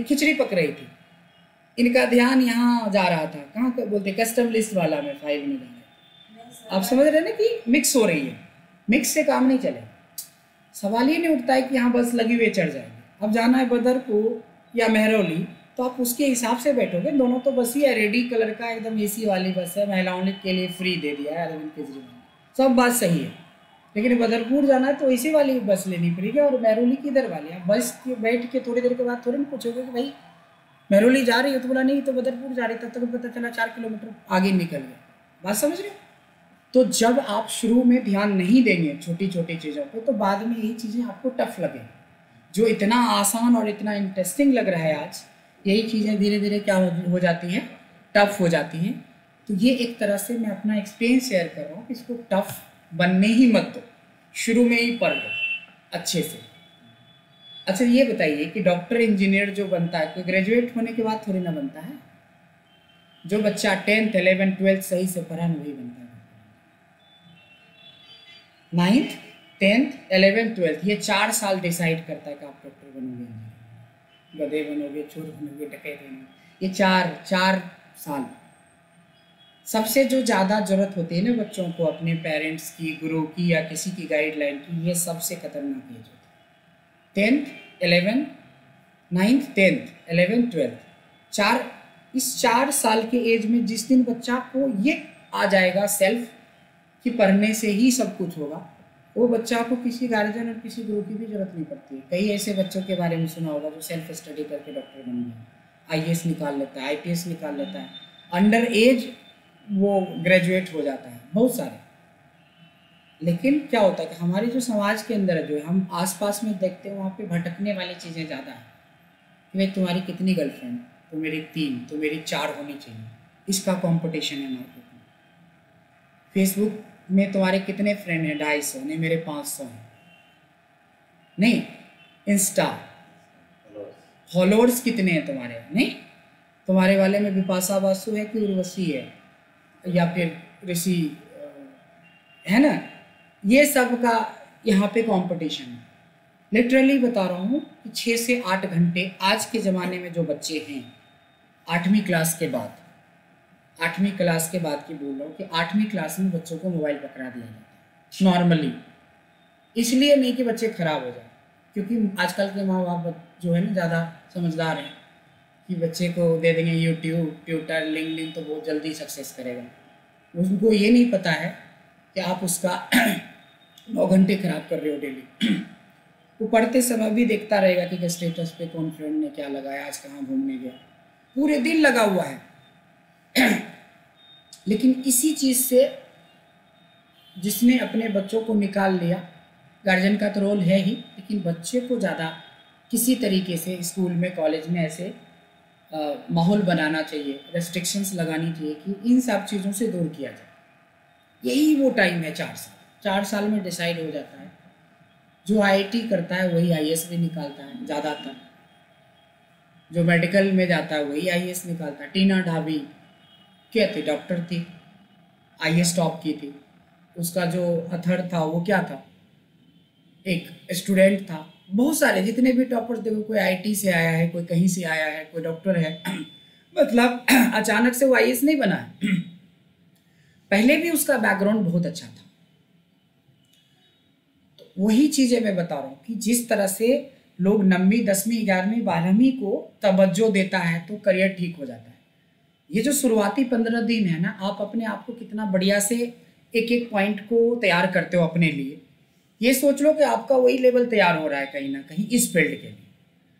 Speaker 1: खिचड़ी पक रही थी। इनका ध्यान यहाँ जा रहा था, कहाँ बोलते कस्टम लिस्ट वाला में, फाइल में जा रहे। आप समझ रहे ना कि मिक्स हो रही है। मिक्स से काम नहीं चलेगा। सवाल ही नहीं उठता है कि यहाँ बस लगी हुई चढ़ जाएगी। अब जाना है बदरपुर या महरौली तो आप उसके हिसाब से बैठोगे। दोनों तो बस ही है, रेडी कलर का एकदम एसी वाली बस है, महिलाओं के लिए फ्री दे दिया है अरविंद केजरीवाल, सब बात सही है। लेकिन बदरपुर जाना है तो एसी वाली बस लेनी पड़ेगी और महरौली किधर वाली। आप बस के बैठ के थोड़ी देर के बाद थोड़ी ना पूछोगे कि भाई महरौली जा रही है, तो बोला नहीं तो बदरपुर जा रही, तब तक पता चला 4 किलोमीटर आगे निकल गया। बात समझ रहे हो? तो जब आप शुरू में ध्यान नहीं देंगे छोटी छोटी चीज़ों पे, तो बाद में यही चीज़ें आपको टफ लगेंगी। जो इतना आसान और इतना इंटरेस्टिंग लग रहा है आज, यही चीज़ें धीरे धीरे क्या हो जाती हैं, टफ हो जाती हैं। तो ये एक तरह से मैं अपना एक्सपीरियंस शेयर कर रहा हूँ कि इसको टफ बनने ही मत दो, शुरू में ही पढ़ लो अच्छे से। अच्छा ये बताइए कि डॉक्टर इंजीनियर जो बनता है कोई ग्रेजुएट होने के बाद थोड़ी ना बनता है। जो बच्चा 10th 11th 12th सही से पढ़ा ना वही बनता है। 9th 10th 11th 12th ये 4 साल डिसाइड करता है कि आप डॉक्टर बनोगे, गधे बनोगे, चोर बनोगे, डकैत बनोगे। ये चार साल सबसे जो ज़्यादा ज़रूरत होती है ना बच्चों को अपने पेरेंट्स की, गुरु की या किसी की गाइडलाइन की, ये सबसे खतरनाक एज होती है। 10th 11th 9th 10th 11th 12th इस 4 साल के एज में जिस दिन बच्चा को ये आ जाएगा सेल्फ कि पढ़ने से ही सब कुछ होगा, वो बच्चा को किसी गार्जियन और किसी गुरु की भी जरूरत नहीं पड़ती है। कई ऐसे बच्चों के बारे में सुना होगा जो सेल्फ स्टडी करके डॉक्टर बन गया, आईएएस निकाल लेता है, आईपीएस निकाल लेता है, अंडर एज वो ग्रेजुएट हो जाता है, बहुत सारे। लेकिन क्या होता है कि हमारे जो समाज के अंदर है, जो हम आसपास में देखते हैं, वहाँ पे भटकने वाली चीज़ें ज़्यादा है कि भाई तुम्हारी कितनी गर्लफ्रेंड, तो मेरी 3, तो मेरी 4 होनी चाहिए। इसका कंपटीशन है मार्केट में। फेसबुक में तुम्हारे कितने फ्रेंड हैं, 250, नहीं मेरे 500 हैं। नहीं, इंस्टा फॉलोअर्स कितने हैं तुम्हारे, नहीं तुम्हारे वाले में विपाशा बासु है कि उर्वशी है या फिर ऋषि है ना। ये सब का यहाँ पे कंपटीशन है। लिटरली बता रहा हूँ कि 6 से 8 घंटे आज के ज़माने में जो बच्चे हैं 8वीं क्लास के बाद, 8वीं क्लास के बाद की बोल रहा हूँ कि 8वीं क्लास में बच्चों को मोबाइल पकड़ा दिया जाता है नॉर्मली। इसलिए नहीं कि बच्चे ख़राब हो जाए, क्योंकि आजकल के माँ बाप जो है ना ज़्यादा समझदार हैं कि बच्चे को दे देंगे यूट्यूब, ट्विटर, लिंक्डइन तो बहुत जल्दी सक्सेस करेगा। उनको ये नहीं पता है कि आप उसका 9 घंटे ख़राब कर रहे हो डेली। वो पढ़ते समय भी देखता रहेगा कि स्टेटस पे कौन फ्रेंड ने क्या लगाया, आज कहाँ घूमने गया, पूरे दिन लगा हुआ है। लेकिन इसी चीज़ से जिसने अपने बच्चों को निकाल लिया, गार्जियन का तो रोल है ही, लेकिन बच्चे को ज़्यादा किसी तरीके से स्कूल में, कॉलेज में ऐसे माहौल बनाना चाहिए, रेस्ट्रिक्शंस लगानी चाहिए कि इन सब चीज़ों से दूर किया जाए। यही वो टाइम है 4 साल। 4 साल में डिसाइड हो जाता है। जो आईआईटी करता है वही आईएएस भी निकालता है ज़्यादातर, जो मेडिकल में जाता है वही आईएएस निकालता है। टीना ढाबी क्या थी, डॉक्टर थी, आईएएस टॉप की थी। उसका जो अथर्व था वो क्या था, एक स्टूडेंट था। बहुत सारे जितने भी टॉपर्स देखो, कोई आईटी से आया है, कोई कहीं से आया है, कोई डॉक्टर है। मतलब अचानक से वो आईएएस नहीं बना है, पहले भी उसका बैकग्राउंड बहुत अच्छा था। तो वही चीज़ें मैं बता रहा हूँ कि जिस तरह से लोग 9वीं 10वीं 11वीं 12वीं को तवज्जो देता है तो करियर ठीक हो जाता है। ये जो शुरुआती 15 दिन है ना, आप अपने आप को कितना बढ़िया से एक एक पॉइंट को तैयार करते हो अपने लिए। ये सोच लो कि आपका वही लेवल तैयार हो रहा है कहीं ना कहीं इस फील्ड के लिए।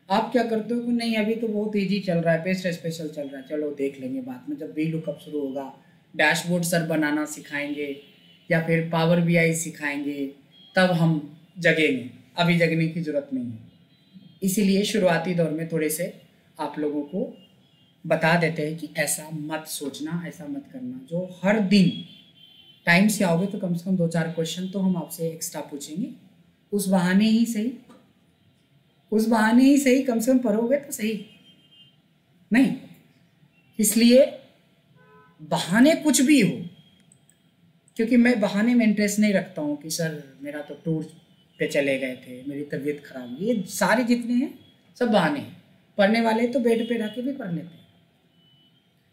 Speaker 1: आप क्या करते हो कि नहीं अभी तो बहुत इजी चल रहा है, पेस्ट स्पेशल चल रहा है, चलो देख लेंगे बाद में, जब VLOOKUP शुरू होगा, डैशबोर्ड सर बनाना सिखाएंगे या फिर पावर BI सिखाएंगे, तब हम जगेंगे, अभी जगने की ज़रूरत नहीं है। इसीलिए शुरुआती दौर में थोड़े से आप लोगों को बता देते हैं कि ऐसा मत सोचना, ऐसा मत करना। जो हर दिन टाइम से आओगे तो कम से कम 2-4 क्वेश्चन तो हम आपसे एक्स्ट्रा पूछेंगे। उस बहाने ही सही कम से कम पढ़ोगे तो सही। नहीं, इसलिए बहाने कुछ भी हो, क्योंकि मैं बहाने में इंटरेस्ट नहीं रखता हूँ कि सर मेरा तो टूर पे चले गए थे, मेरी तबीयत खराब हुई, ये सारे जितने हैं सब बहाने हैं। पढ़ने वाले तो बेड पे रह के भी पढ़ लेते हैं।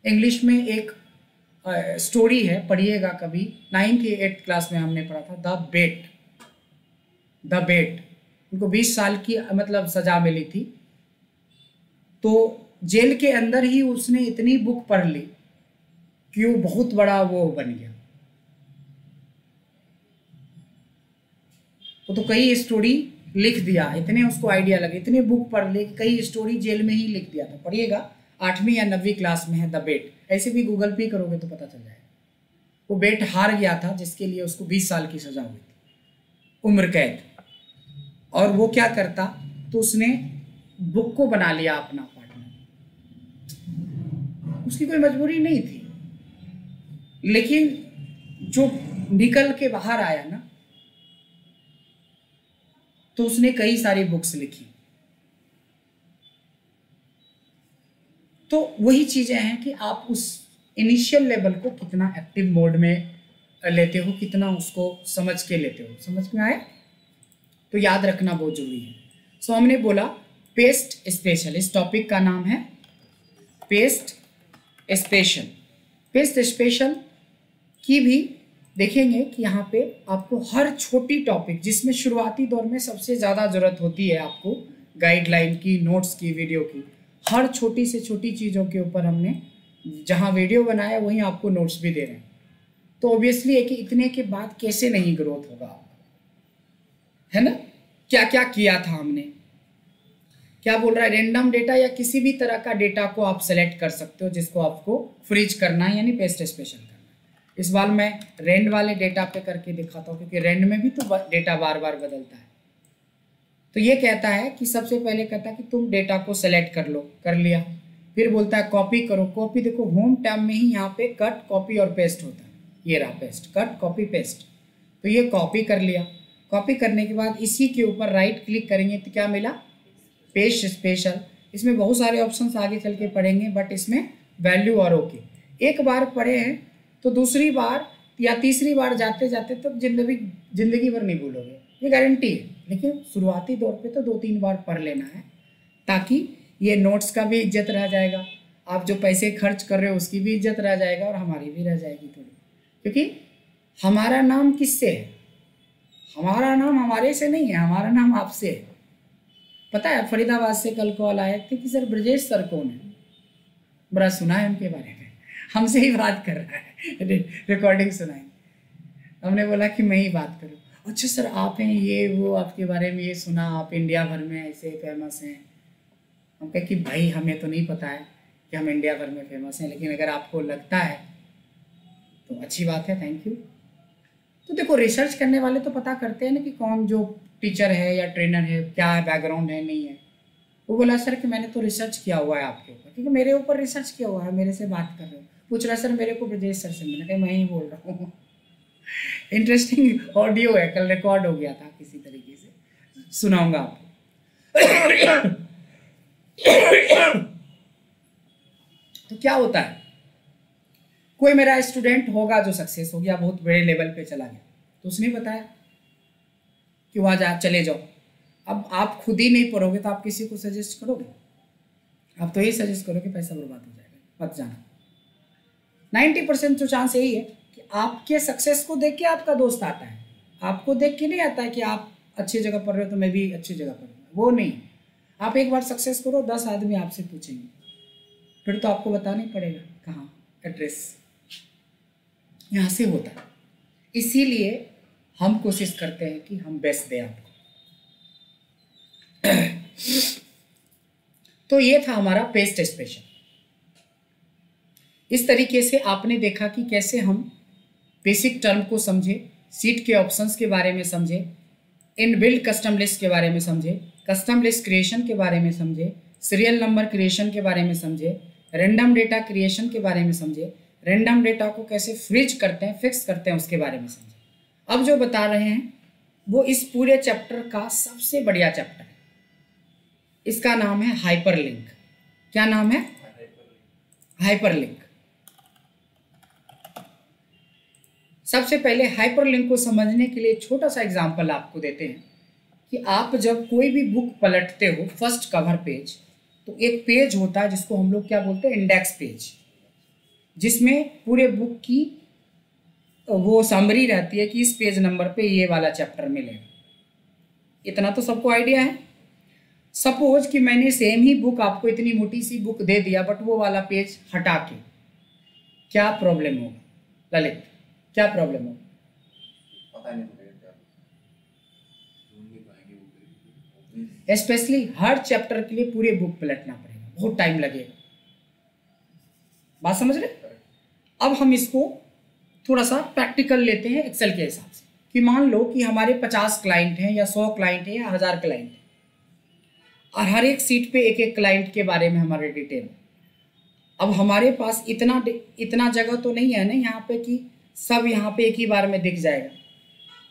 Speaker 1: इंग्लिश में एक स्टोरी है, पढ़िएगा कभी, 9th या 8th क्लास में हमने पढ़ा था, द बेट। उनको 20 साल की मतलब सज़ा मिली थी, तो जेल के अंदर ही उसने इतनी बुक पढ़ ली कि वो बहुत बड़ा वो बन गया। वो तो कई स्टोरी लिख दिया, इतने उसको आइडिया लगे, इतनी बुक पढ़ ली, कई स्टोरी जेल में ही लिख दिया था। पढ़िएगा, 8वीं या 9वीं क्लास में है द बेट, ऐसे भी गूगल पे करोगे तो पता चल जाएगा। वो बेट हार गया था जिसके लिए उसको 20 साल की सजा हुई थी, उम्र कैद। और वो क्या करता, तो उसने बुक को बना लिया अपना पार्टनर। उसकी कोई मजबूरी नहीं थी, लेकिन जो निकल के बाहर आया ना, तो उसने कई सारी बुक्स लिखी। तो वही चीजें हैं कि आप उस इनिशियल लेवल को कितना एक्टिव मोड में लेते हो, कितना उसको समझ के लेते हो। समझ में आए? तो याद रखना बहुत जरूरी है। सो हमने बोला पेस्ट स्पेशल, इस टॉपिक का नाम है पेस्ट स्पेशल। पेस्ट स्पेशल की भी देखेंगे कि यहाँ पे आपको हर छोटी टॉपिक, जिसमें शुरुआती दौर में सबसे ज़्यादा ज़रूरत होती है आपको गाइडलाइन की, नोट्स की, वीडियो की, हर छोटी से छोटी चीज़ों के ऊपर हमने जहाँ वीडियो बनाया वहीं आपको नोट्स भी दे रहे हैं। तो ऑब्वियसली है कि इतने के बाद कैसे नहीं ग्रोथ होगा आपका, है ना? क्या क्या किया था हमने, क्या बोल रहा है, रैंडम डेटा या किसी भी तरह का डेटा को आप सेलेक्ट कर सकते हो जिसको आपको फ्रीज करना है, यानी पेस्ट स्पेशल करना है। इस बार मैं रेंड वाले डेटा पे करके दिखाता हूँ, क्योंकि रेंड में भी तो डेटा बार बार बदलता है। तो ये कहता है कि सबसे पहले कहता है कि तुम डेटा को सेलेक्ट कर लो, कर लिया। फिर बोलता है कॉपी करो। कॉपी देखो होम टैब में ही यहाँ पे कट, कॉपी और पेस्ट होता है। ये रहा पेस्ट, कट, कॉपी, पेस्ट। तो ये कॉपी कर लिया। कॉपी करने के बाद इसी के ऊपर राइट क्लिक करेंगे तो क्या मिला, पेस्ट स्पेशल। इसमें बहुत सारे ऑप्शंस आगे चल के पढ़ेंगे, बट इसमें वैल्यू और ओके। एक बार पढ़े हैं तो दूसरी बार या तीसरी बार जाते जाते तो जिंदगी भर नहीं भूलोगे, ये गारंटी है। लेकिन शुरुआती दौर पे तो 2-3 बार पढ़ लेना है, ताकि ये नोट्स का भी इज्जत रह जाएगा, आप जो पैसे खर्च कर रहे हो उसकी भी इज्जत रह जाएगा, और हमारी भी रह जाएगी थोड़ी। क्योंकि हमारा नाम किससे है? हमारा नाम हमारे से नहीं है, हमारा नाम आपसे है। पता है, फरीदाबाद से कल कॉल आए थे कि सर ब्रजेश सर कौन है, बड़ा सुना है उनके बारे में, हमसे ही बात कर रहा है, रिकॉर्डिंग सुनाई। हमने बोला कि मैं ही बात करूँ। अच्छा सर आप हैं, ये वो आपके बारे में ये सुना, आप इंडिया भर में ऐसे फेमस हैं। हम कहे कि भाई हमें तो नहीं पता है कि हम इंडिया भर में फेमस हैं, लेकिन अगर आपको लगता है तो अच्छी बात है, थैंक यू। तो देखो, रिसर्च करने वाले तो पता करते हैं ना कि कौन जो टीचर है या ट्रेनर है, क्या है, बैकग्राउंड है, नहीं है। वो बोला सर कि मैंने तो रिसर्च किया हुआ है आपके ऊपर, क्योंकि मेरे ऊपर रिसर्च किया हुआ है, मेरे से बात कर रहे हो। पूछ रहा सर मेरे को ब्रजेश सर से मिला, क्या मैं ही बोल रहा हूँ। इंटरेस्टिंग ऑडियो है, कल रिकॉर्ड हो गया था, किसी तरीके से सुनाऊंगा आपको। तो क्या होता है, कोई मेरा स्टूडेंट होगा जो सक्सेस हो गया, बहुत बड़े लेवल पे चला गया, तो उसने बताया कि वहाँ जा चले जाओ। अब आप खुद ही नहीं पढ़ोगे तो आप किसी को सजेस्ट करोगे? आप तो यही सजेस्ट करोगे पैसा बर्बाद हो जाएगा, मत जाना। 90% तो चांस यही है कि आपके सक्सेस को देख के आपका दोस्त आता है, आपको देख के नहीं आता है कि आप अच्छी जगह पढ़ रहे हो तो मैं भी अच्छी जगह पढ़ूंगा, वो नहीं। आप एक बार सक्सेस करो, 10 आदमी आपसे पूछेंगे, फिर तो आपको बताना ही पड़ेगा कहाँ, एड्रेस। यहाँ से होता है। इसीलिए हम कोशिश करते हैं कि हम बेस्ट दें आपको। तो ये था हमारा पेस्ट स्पेशल। इस तरीके से आपने देखा कि कैसे हम बेसिक टर्म को समझे, सीट के ऑप्शंस के बारे में समझे, इनबिल्ट कस्टम लिस्ट के बारे में समझे, कस्टम लिस्ट क्रिएशन के बारे में समझे, सीरियल नंबर क्रिएशन के बारे में समझे, रैंडम डेटा क्रिएशन के बारे में समझे, रैंडम डेटा को कैसे फ्रीज करते हैं, फिक्स करते हैं, उसके बारे में समझे। अब जो बता रहे हैं वो इस पूरे चैप्टर का सबसे बढ़िया चैप्टर है। इसका नाम है हाइपरलिंक। क्या नाम है? हाइपरलिंक। सबसे पहले हाइपरलिंक को समझने के लिए छोटा सा एग्जांपल आपको देते हैं कि आप जब कोई भी बुक पलटते हो, फर्स्ट कवर पेज, तो एक पेज होता है जिसको हम लोग क्या बोलते हैं, इंडेक्स पेज, जिसमें पूरे बुक की वो समरी रहती है कि इस पेज नंबर पे ये वाला चैप्टर मिलेगा। इतना तो सबको आइडिया है। सपोज कि मैंने सेम ही बुक आपको इतनी मोटी सी बुक दे दिया बट वो वाला पेज हटा के, क्या प्रॉब्लम होगा ललित, क्या प्रॉब्लम होगा?
Speaker 2: पता नहीं
Speaker 1: स्पेशली हर चैप्टर के लिए पूरे बुक पलटना पड़ेगा, बहुत टाइम लगेगा। बात समझ रहे? अब हम इसको थोड़ा सा प्रैक्टिकल लेते हैं एक्सेल के हिसाब से, कि मान लो कि हमारे 50 क्लाइंट हैं या 100 क्लाइंट हैं या 1000 क्लाइंट हैं, और हर एक सीट पे एक एक क्लाइंट के बारे में हमारे डिटेल है। अब हमारे पास इतना जगह तो नहीं है ना यहाँ पे कि सब यहाँ पे एक ही बार में दिख जाएगा।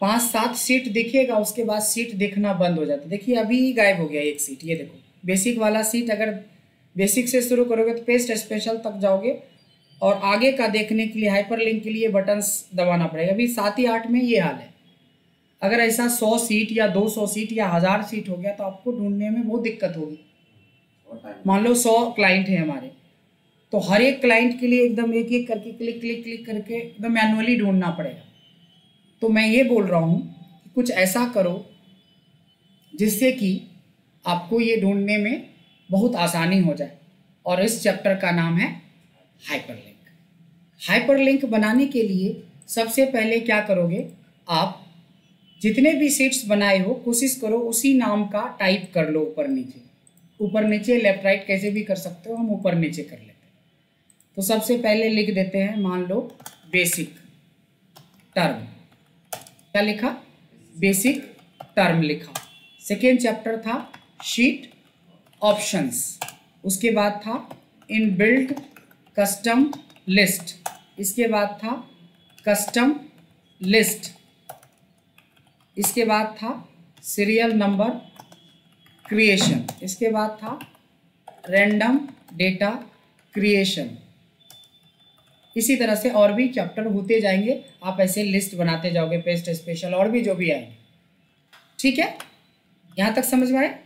Speaker 1: 5-7 सीट दिखेगा, उसके बाद सीट दिखना बंद हो जाता है। देखिए अभी गायब हो गया एक सीट, ये देखो बेसिक वाला सीट। अगर बेसिक से शुरू करोगे तो पेस्ट स्पेशल तक जाओगे और आगे का देखने के लिए हाइपरलिंक के लिए बटन्स दबाना पड़ेगा। अभी 7 या 8 में ये हाल है। अगर ऐसा 100 सीट या 200 सीट या 1000 सीट हो गया तो आपको ढूंढने में बहुत दिक्कत होगी। मान लो 100 क्लाइंट हैं हमारे, तो हर एक क्लाइंट के लिए एकदम एक एक करके क्लिक क्लिक क्लिक करके एकदम मैनुअली ढूंढना पड़ेगा। तो मैं ये बोल रहा हूँ कि कुछ ऐसा करो जिससे कि आपको ये ढूंढने में बहुत आसानी हो जाए, और इस चैप्टर का नाम है हाइपरलिंक। हाइपरलिंक बनाने के लिए सबसे पहले क्या करोगे, आप जितने भी सीट्स बनाए हो कोशिश करो उसी नाम का टाइप कर लो, ऊपर नीचे लेफ्ट राइट कैसे भी कर सकते हो, हम ऊपर नीचे कर लेते हैं। तो सबसे पहले लिख देते हैं, मान लो बेसिक टर्म, क्या लिखा? बेसिक टर्म लिखा। सेकेंड चैप्टर था शीट ऑप्शंस, उसके बाद था इनबिल्ट कस्टम लिस्ट, इसके बाद था कस्टम लिस्ट, इसके बाद था सीरियल नंबर क्रिएशन, इसके बाद था रैंडम डेटा क्रिएशन। इसी तरह से और भी चैप्टर होते जाएंगे, आप ऐसे लिस्ट बनाते जाओगे, पेस्ट स्पेशल और भी जो भी आएंगे। ठीक है, यहाँ तक समझ में आया?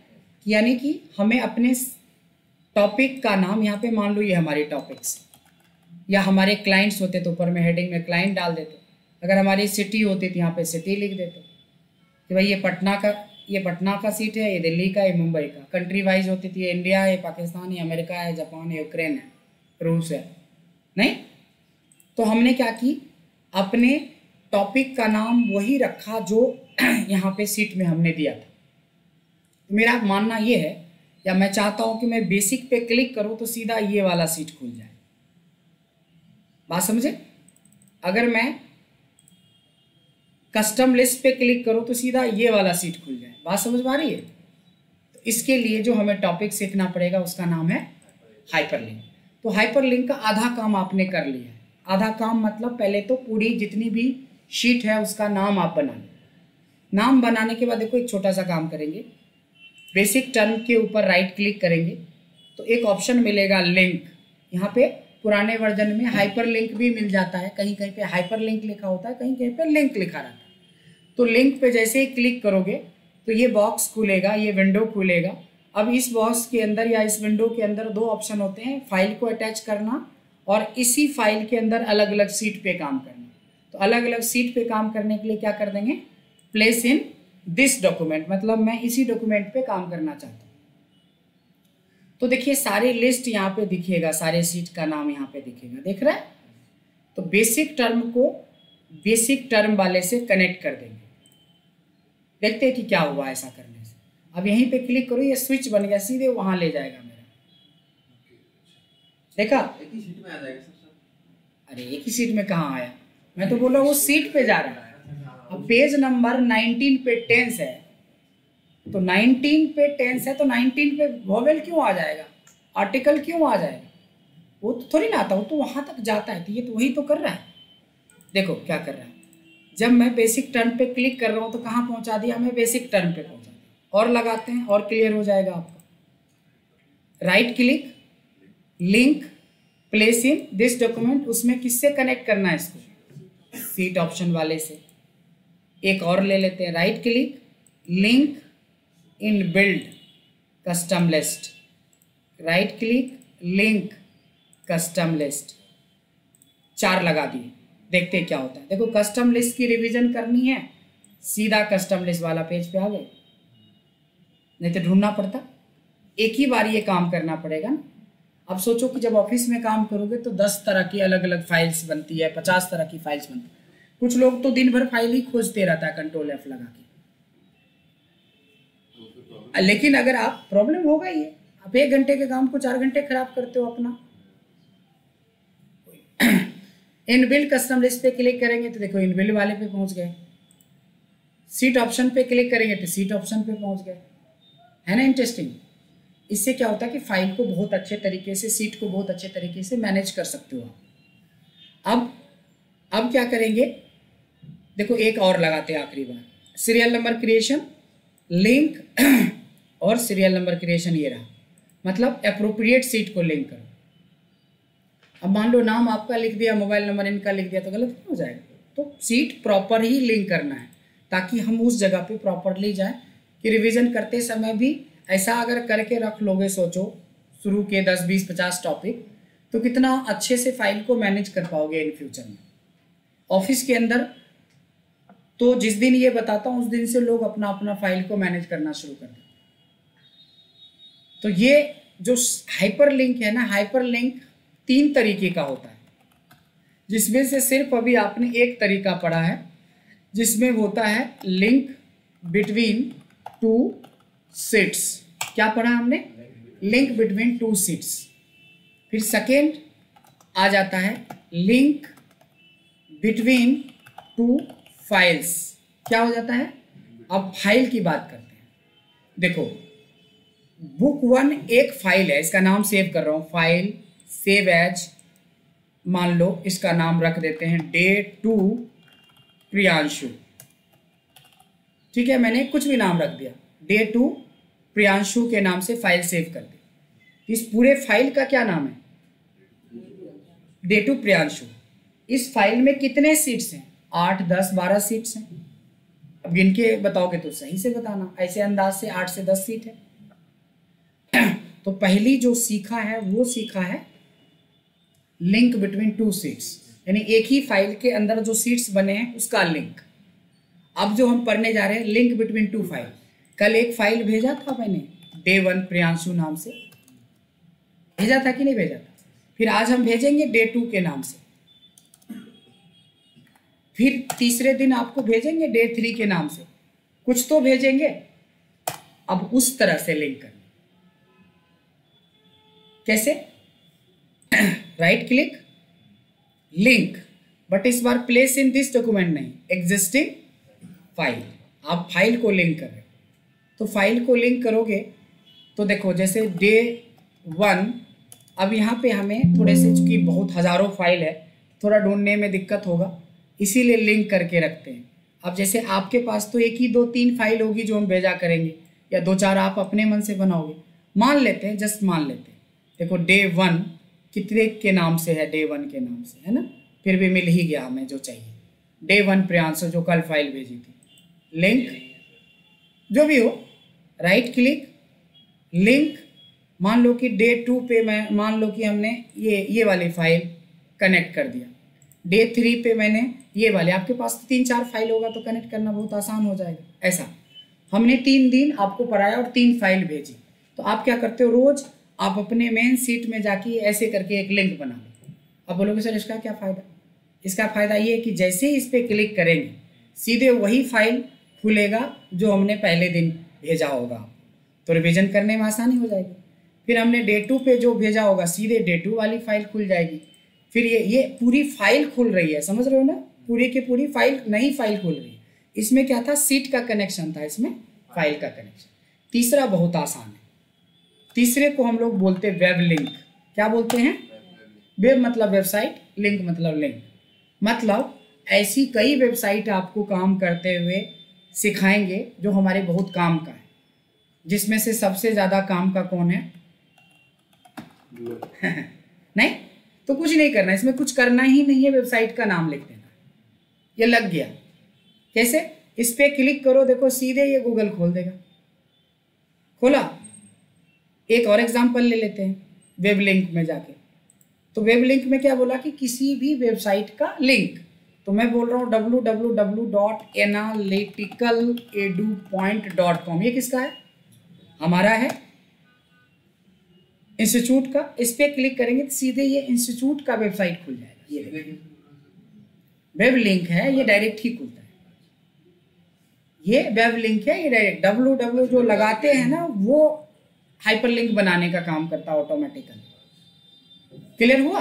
Speaker 1: यानी कि हमें अपने टॉपिक का नाम, यहाँ पे मान लो ये हमारे टॉपिक्स, या हमारे क्लाइंट्स होते तो ऊपर में हेडिंग में क्लाइंट डाल देते। अगर हमारी सिटी होती तो यहाँ पे सिटी लिख देते कि भाई ये पटना का सीट है, ये दिल्ली का, ये मुंबई का। कंट्री वाइज होती थी, ये इंडिया है, पाकिस्तान है, अमेरिका है, जापान है, यूक्रेन है, रूस है। नहीं, तो हमने क्या की, अपने टॉपिक का नाम वही रखा जो यहाँ पे सीट में हमने दिया था। तो मेरा मानना ये है, या मैं चाहता हूँ कि मैं बेसिक पे क्लिक करूँ तो सीधा ये वाला सीट खुल जाए। बात समझे? अगर मैं कस्टम लिस्ट पे क्लिक करूँ तो सीधा ये वाला सीट खुल जाए। बात समझ में आ रही है? तो इसके लिए जो हमें टॉपिक सीखना पड़ेगा उसका नाम है हाइपरलिंक। तो हाइपरलिंक का आधा काम आपने कर लिया है। आधा काम मतलब पहले तो पूरी जितनी भी शीट है उसका नाम आप बना लें। नाम बनाने के बाद देखो एक छोटा सा काम करेंगे, बेसिक टर्म के ऊपर राइट क्लिक करेंगे तो एक ऑप्शन मिलेगा लिंक। यहाँ पे पुराने वर्जन में हाइपरलिंक भी मिल जाता है, कहीं कहीं पे हाइपरलिंक लिखा होता है, कहीं कहीं पे लिंक लिखा रहता है। तो लिंक पे जैसे ही क्लिक करोगे तो ये बॉक्स खुलेगा, ये विंडो खुलेगा। अब इस बॉक्स के अंदर या इस विंडो के अंदर दो ऑप्शन होते हैं, फाइल को अटैच करना और इसी फाइल के अंदर अलग अलग सीट पे काम करना। तो अलग अलग सीट पे काम करने के लिए क्या कर देंगे, प्लेस इन दिस डॉक्यूमेंट, मतलब मैं इसी डॉक्यूमेंट पे काम करना चाहता हूँ। तो देखिए सारे लिस्ट यहाँ पे दिखेगा, सारे सीट का नाम यहाँ पे दिखेगा, देख रहा है? तो बेसिक टर्म को बेसिक टर्म वाले से कनेक्ट कर देंगे। देखते हैं कि क्या हुआ ऐसा करने से। अब यहीं पे क्लिक करो, ये स्विच बन गया, सीधे वहां ले जाएगा मेरा। देखा?
Speaker 2: एक ही सीट में आ जाएगा सर।
Speaker 1: अरे एक ही सीट में कहाँ आया, मैं तो बोल रहा हूँ वो सीट पे जा रहा है। अब पेज नंबर 19 पे टेंस है, तो 19 पे टेंस है तो 19 पे वोवेल क्यों आ जाएगा, आर्टिकल क्यों आ जाएगा? वो तो थोड़ी ना आता, वो तो वहां तक जाता है। तो ये तो वही तो कर रहा है। देखो क्या कर रहा है, जब मैं बेसिक टर्म पे क्लिक कर रहा हूँ तो कहाँ पहुंचा दिया, मैं बेसिक टर्म पे पहुंचा दिया। और लगाते हैं और क्लियर हो जाएगा आपका। Right click, link, place in this document, उसमें किससे कनेक्ट करना है इसको, सीट ऑप्शन वाले से। एक और ले लेते हैं, right click, link in build custom list, right click, link custom list, 4 लगा दिए। देखते हैं क्या होता है। देखो कस्टम लिस्ट की रिवीजन करनी है, सीधा कस्टम लिस्ट वाला पेज पे आ गए, नहीं तो ढूंढना पड़ता। एक ही बार ये काम करना पड़ेगा ना। अब सोचो कि जब ऑफिस में काम करोगे तो 10 तरह की अलग अलग फाइल्स बनती है, 50 तरह की फाइल्स बनती है। कुछ लोग तो दिन भर फाइल ही खोजते रहता है कंट्रोल F लगा के। लेकिन अगर आप, प्रॉब्लम होगा ही है, आप 1 घंटे के काम को 4 घंटे खराब करते हो अपना। इनबिल्ट कस्टम लिस्ट पे क्लिक करेंगे तो देखो इनबिल्ट वाले पे पहुंच गए, सीट ऑप्शन पे क्लिक करेंगे तो सीट ऑप्शन पे पहुंच गए, है ना इंटरेस्टिंग। इससे क्या होता है कि फाइल को बहुत अच्छे तरीके से, सीट को बहुत अच्छे तरीके से मैनेज कर सकते हो आप। अब क्या करेंगे, देखो एक और लगाते हैं आखिरी बार, सीरियल नंबर क्रिएशन, लिंक और सीरियल नंबर क्रिएशन ये रहा, मतलब अप्रोप्रिएट सीट को लिंक करो। अब मान लो नाम आपका लिख दिया, मोबाइल नंबर इनका लिख दिया तो गलत नहीं हो जाएगा। तो सीट प्रॉपर ही लिंक करना है ताकि हम उस जगह पे प्रॉपरली जाएं कि रिवीजन करते समय भी ऐसा अगर करके रख लोगे, सोचो शुरू के 10, 20, 50 टॉपिक, तो कितना अच्छे से फाइल को मैनेज कर पाओगे इन फ्यूचर में ऑफिस के अंदर। तो जिस दिन ये बताता हूँ उस दिन से लोग अपना अपना फाइल को मैनेज करना शुरू कर देते। तो ये जो हाइपर लिंक है ना, हाइपर लिंक 3 तरीके का होता है, जिसमें से सिर्फ अभी आपने एक तरीका पढ़ा है, जिसमें होता है लिंक बिटवीन 2 सीट्स। क्या पढ़ा हमने? Link between 2 seats. फिर सेकेंड आ जाता है लिंक बिटवीन 2 फाइल्स। क्या हो जाता है? अब फाइल की बात करते हैं। देखो बुक 1 एक फाइल है, इसका नाम सेव कर रहा हूं, फाइल सेव एज, मान लो इसका नाम रख देते हैं डे 2 प्रियांशु। ठीक है, मैंने कुछ भी नाम रख दिया, डे 2 प्रियांशु के नाम से फाइल सेव कर दी। इस पूरे फाइल का क्या नाम है? डे 2 प्रियांशु। इस फाइल में कितने सीट्स हैं? 8, 10, 12 सीट्स हैं। अब गिन के बताओगे तो सही से बताना, ऐसे अंदाज से 8 से 10 सीट है। तो पहली जो सीखा है वो सीखा है लिंक बिटवीन 2 सीट्स, यानी एक ही फाइल के अंदर जो सीट्स बने हैं उसका लिंक। अब जो हम पढ़ने जा रहे हैं लिंक बिटवीन 2 फाइल। कल एक फाइल भेजा था मैंने डे 1 प्रियांशु नाम से, भेजा था कि नहीं भेजा था? फिर आज हम भेजेंगे डे 2 के नाम से, फिर तीसरे दिन आपको भेजेंगे डे 3 के नाम से, कुछ तो भेजेंगे। अब उस तरह से लिंक करना कैसे? राइट क्लिक, लिंक, बट इस बार प्लेस इन दिस डॉक्यूमेंट नहीं, एग्जिस्टिंग फाइल। आप फाइल को लिंक कर रहे हो, तो फाइल को लिंक करोगे तो देखो जैसे डे 1, अब यहाँ पे हमें थोड़े से, चूंकि बहुत हज़ारों फाइल है, थोड़ा ढूंढने में दिक्कत होगा, इसीलिए लिंक करके रखते हैं। अब जैसे आपके पास तो 1 ही 2, 3 फाइल होगी जो हम भेजा करेंगे, या 2-4 आप अपने मन से बनाओगे। मान लेते हैं, जस्ट मान लेते हैं, देखो डे 1 कितने के नाम से है? डे 1 के नाम से है ना, फिर भी मिल ही गया हमें जो चाहिए। डे 1 प्रियांशु जो कल फाइल भेजी थी, लिंक जो भी हो, राइट क्लिक, लिंक। मान लो कि डे 2 पे मैं, मान लो कि हमने ये वाली फाइल कनेक्ट कर दिया, डे 3 पे मैंने ये वाले, आपके पास तो 3-4 फाइल होगा तो कनेक्ट करना बहुत आसान हो जाएगा। ऐसा हमने 3 दिन आपको पढ़ाया और 3 फाइल भेजी, तो आप क्या करते हो, रोज आप अपने मेन सीट में जाके ऐसे करके एक लिंक बना लो। अब बोलोगे सर इसका क्या फ़ायदा? इसका फ़ायदा ये है कि जैसे ही इस पर क्लिक करेंगे सीधे वही फाइल खुलेगा जो हमने पहले दिन भेजा होगा, तो रिवीजन करने में आसानी हो जाएगी। फिर हमने डे 2 पे जो भेजा होगा सीधे डे 2 वाली फाइल खुल जाएगी। फिर ये पूरी फाइल खुल रही है, समझ रहे हो ना, पूरी की पूरी फाइल, नई फाइल खुल रही है। इसमें क्या था? सीट का कनेक्शन था, इसमें फाइल का कनेक्शन। तीसरा बहुत आसान है, तीसरे को हम लोग बोलते हैं वेब लिंक। क्या बोलते हैं? वेब मतलब वेबसाइट, लिंक मतलब लिंक। मतलब ऐसी कई वेबसाइट आपको काम करते हुए सिखाएंगे जो हमारे बहुत काम का है, जिसमें से सबसे ज़्यादा काम का कौन है? नहीं तो कुछ नहीं करना, इसमें कुछ करना ही नहीं है, वेबसाइट का नाम लिख देना, ये लग गया। कैसे? इस पर क्लिक करो, देखो सीधे ये गूगल खोल देगा। खोला? एक और एग्जांपल ले लेते हैं वेब लिंक में जाके। तो वेब लिंक में क्या बोला कि किसी भी वेबसाइट का लिंक, तो मैं बोल रहा हूँ www.analyticaledupoint.com। ये किसका है? हमारा है। इंस्टीट्यूट का, इस पर क्लिक करेंगे तो सीधे ये इंस्टीट्यूट का वेबसाइट खुल जाएगा। ये वेब लिंक है, ये डायरेक्ट ही खुलता है। ये वेब लिंक है, ये डायरेक्ट www जो लगाते हैं ना, वो हाइपरलिंक बनाने का काम करता है ऑटोमेटिकली। क्लियर हुआ?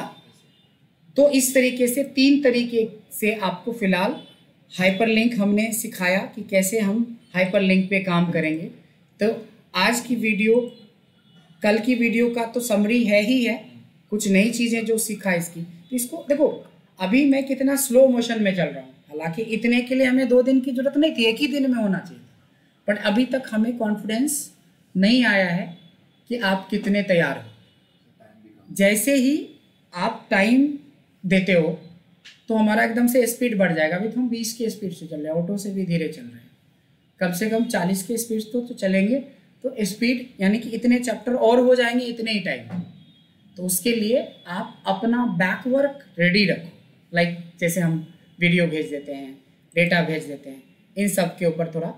Speaker 1: तो इस तरीके से 3 तरीके से आपको फिलहाल हाइपरलिंक हमने सिखाया कि कैसे हम हाइपरलिंक पे काम करेंगे। तो आज की वीडियो, कल की वीडियो का तो समरी है ही है, कुछ नई चीज़ें जो सीखा इसकी। तो इसको देखो, अभी मैं कितना स्लो मोशन में चल रहा हूँ, हालांकि इतने के लिए हमें 2 दिन की जरूरत नहीं थी, 1 ही दिन में होना चाहिए था। बट अभी तक हमें कॉन्फिडेंस नहीं आया है कि आप कितने तैयार हो। जैसे ही आप टाइम देते हो तो हमारा एकदम से स्पीड बढ़ जाएगा। अभी तो हम 20 की स्पीड से चल रहे हैं, ऑटो से भी धीरे चल रहे हैं, कम से कम 40 की स्पीड तो चलेंगे। तो स्पीड यानी कि इतने चैप्टर और हो जाएंगे इतने ही टाइम में। तो उसके लिए आप अपना बैकवर्क रेडी रखो, लाइक जैसे हम वीडियो भेज देते हैं, डेटा भेज देते हैं, इन सब के ऊपर थोड़ा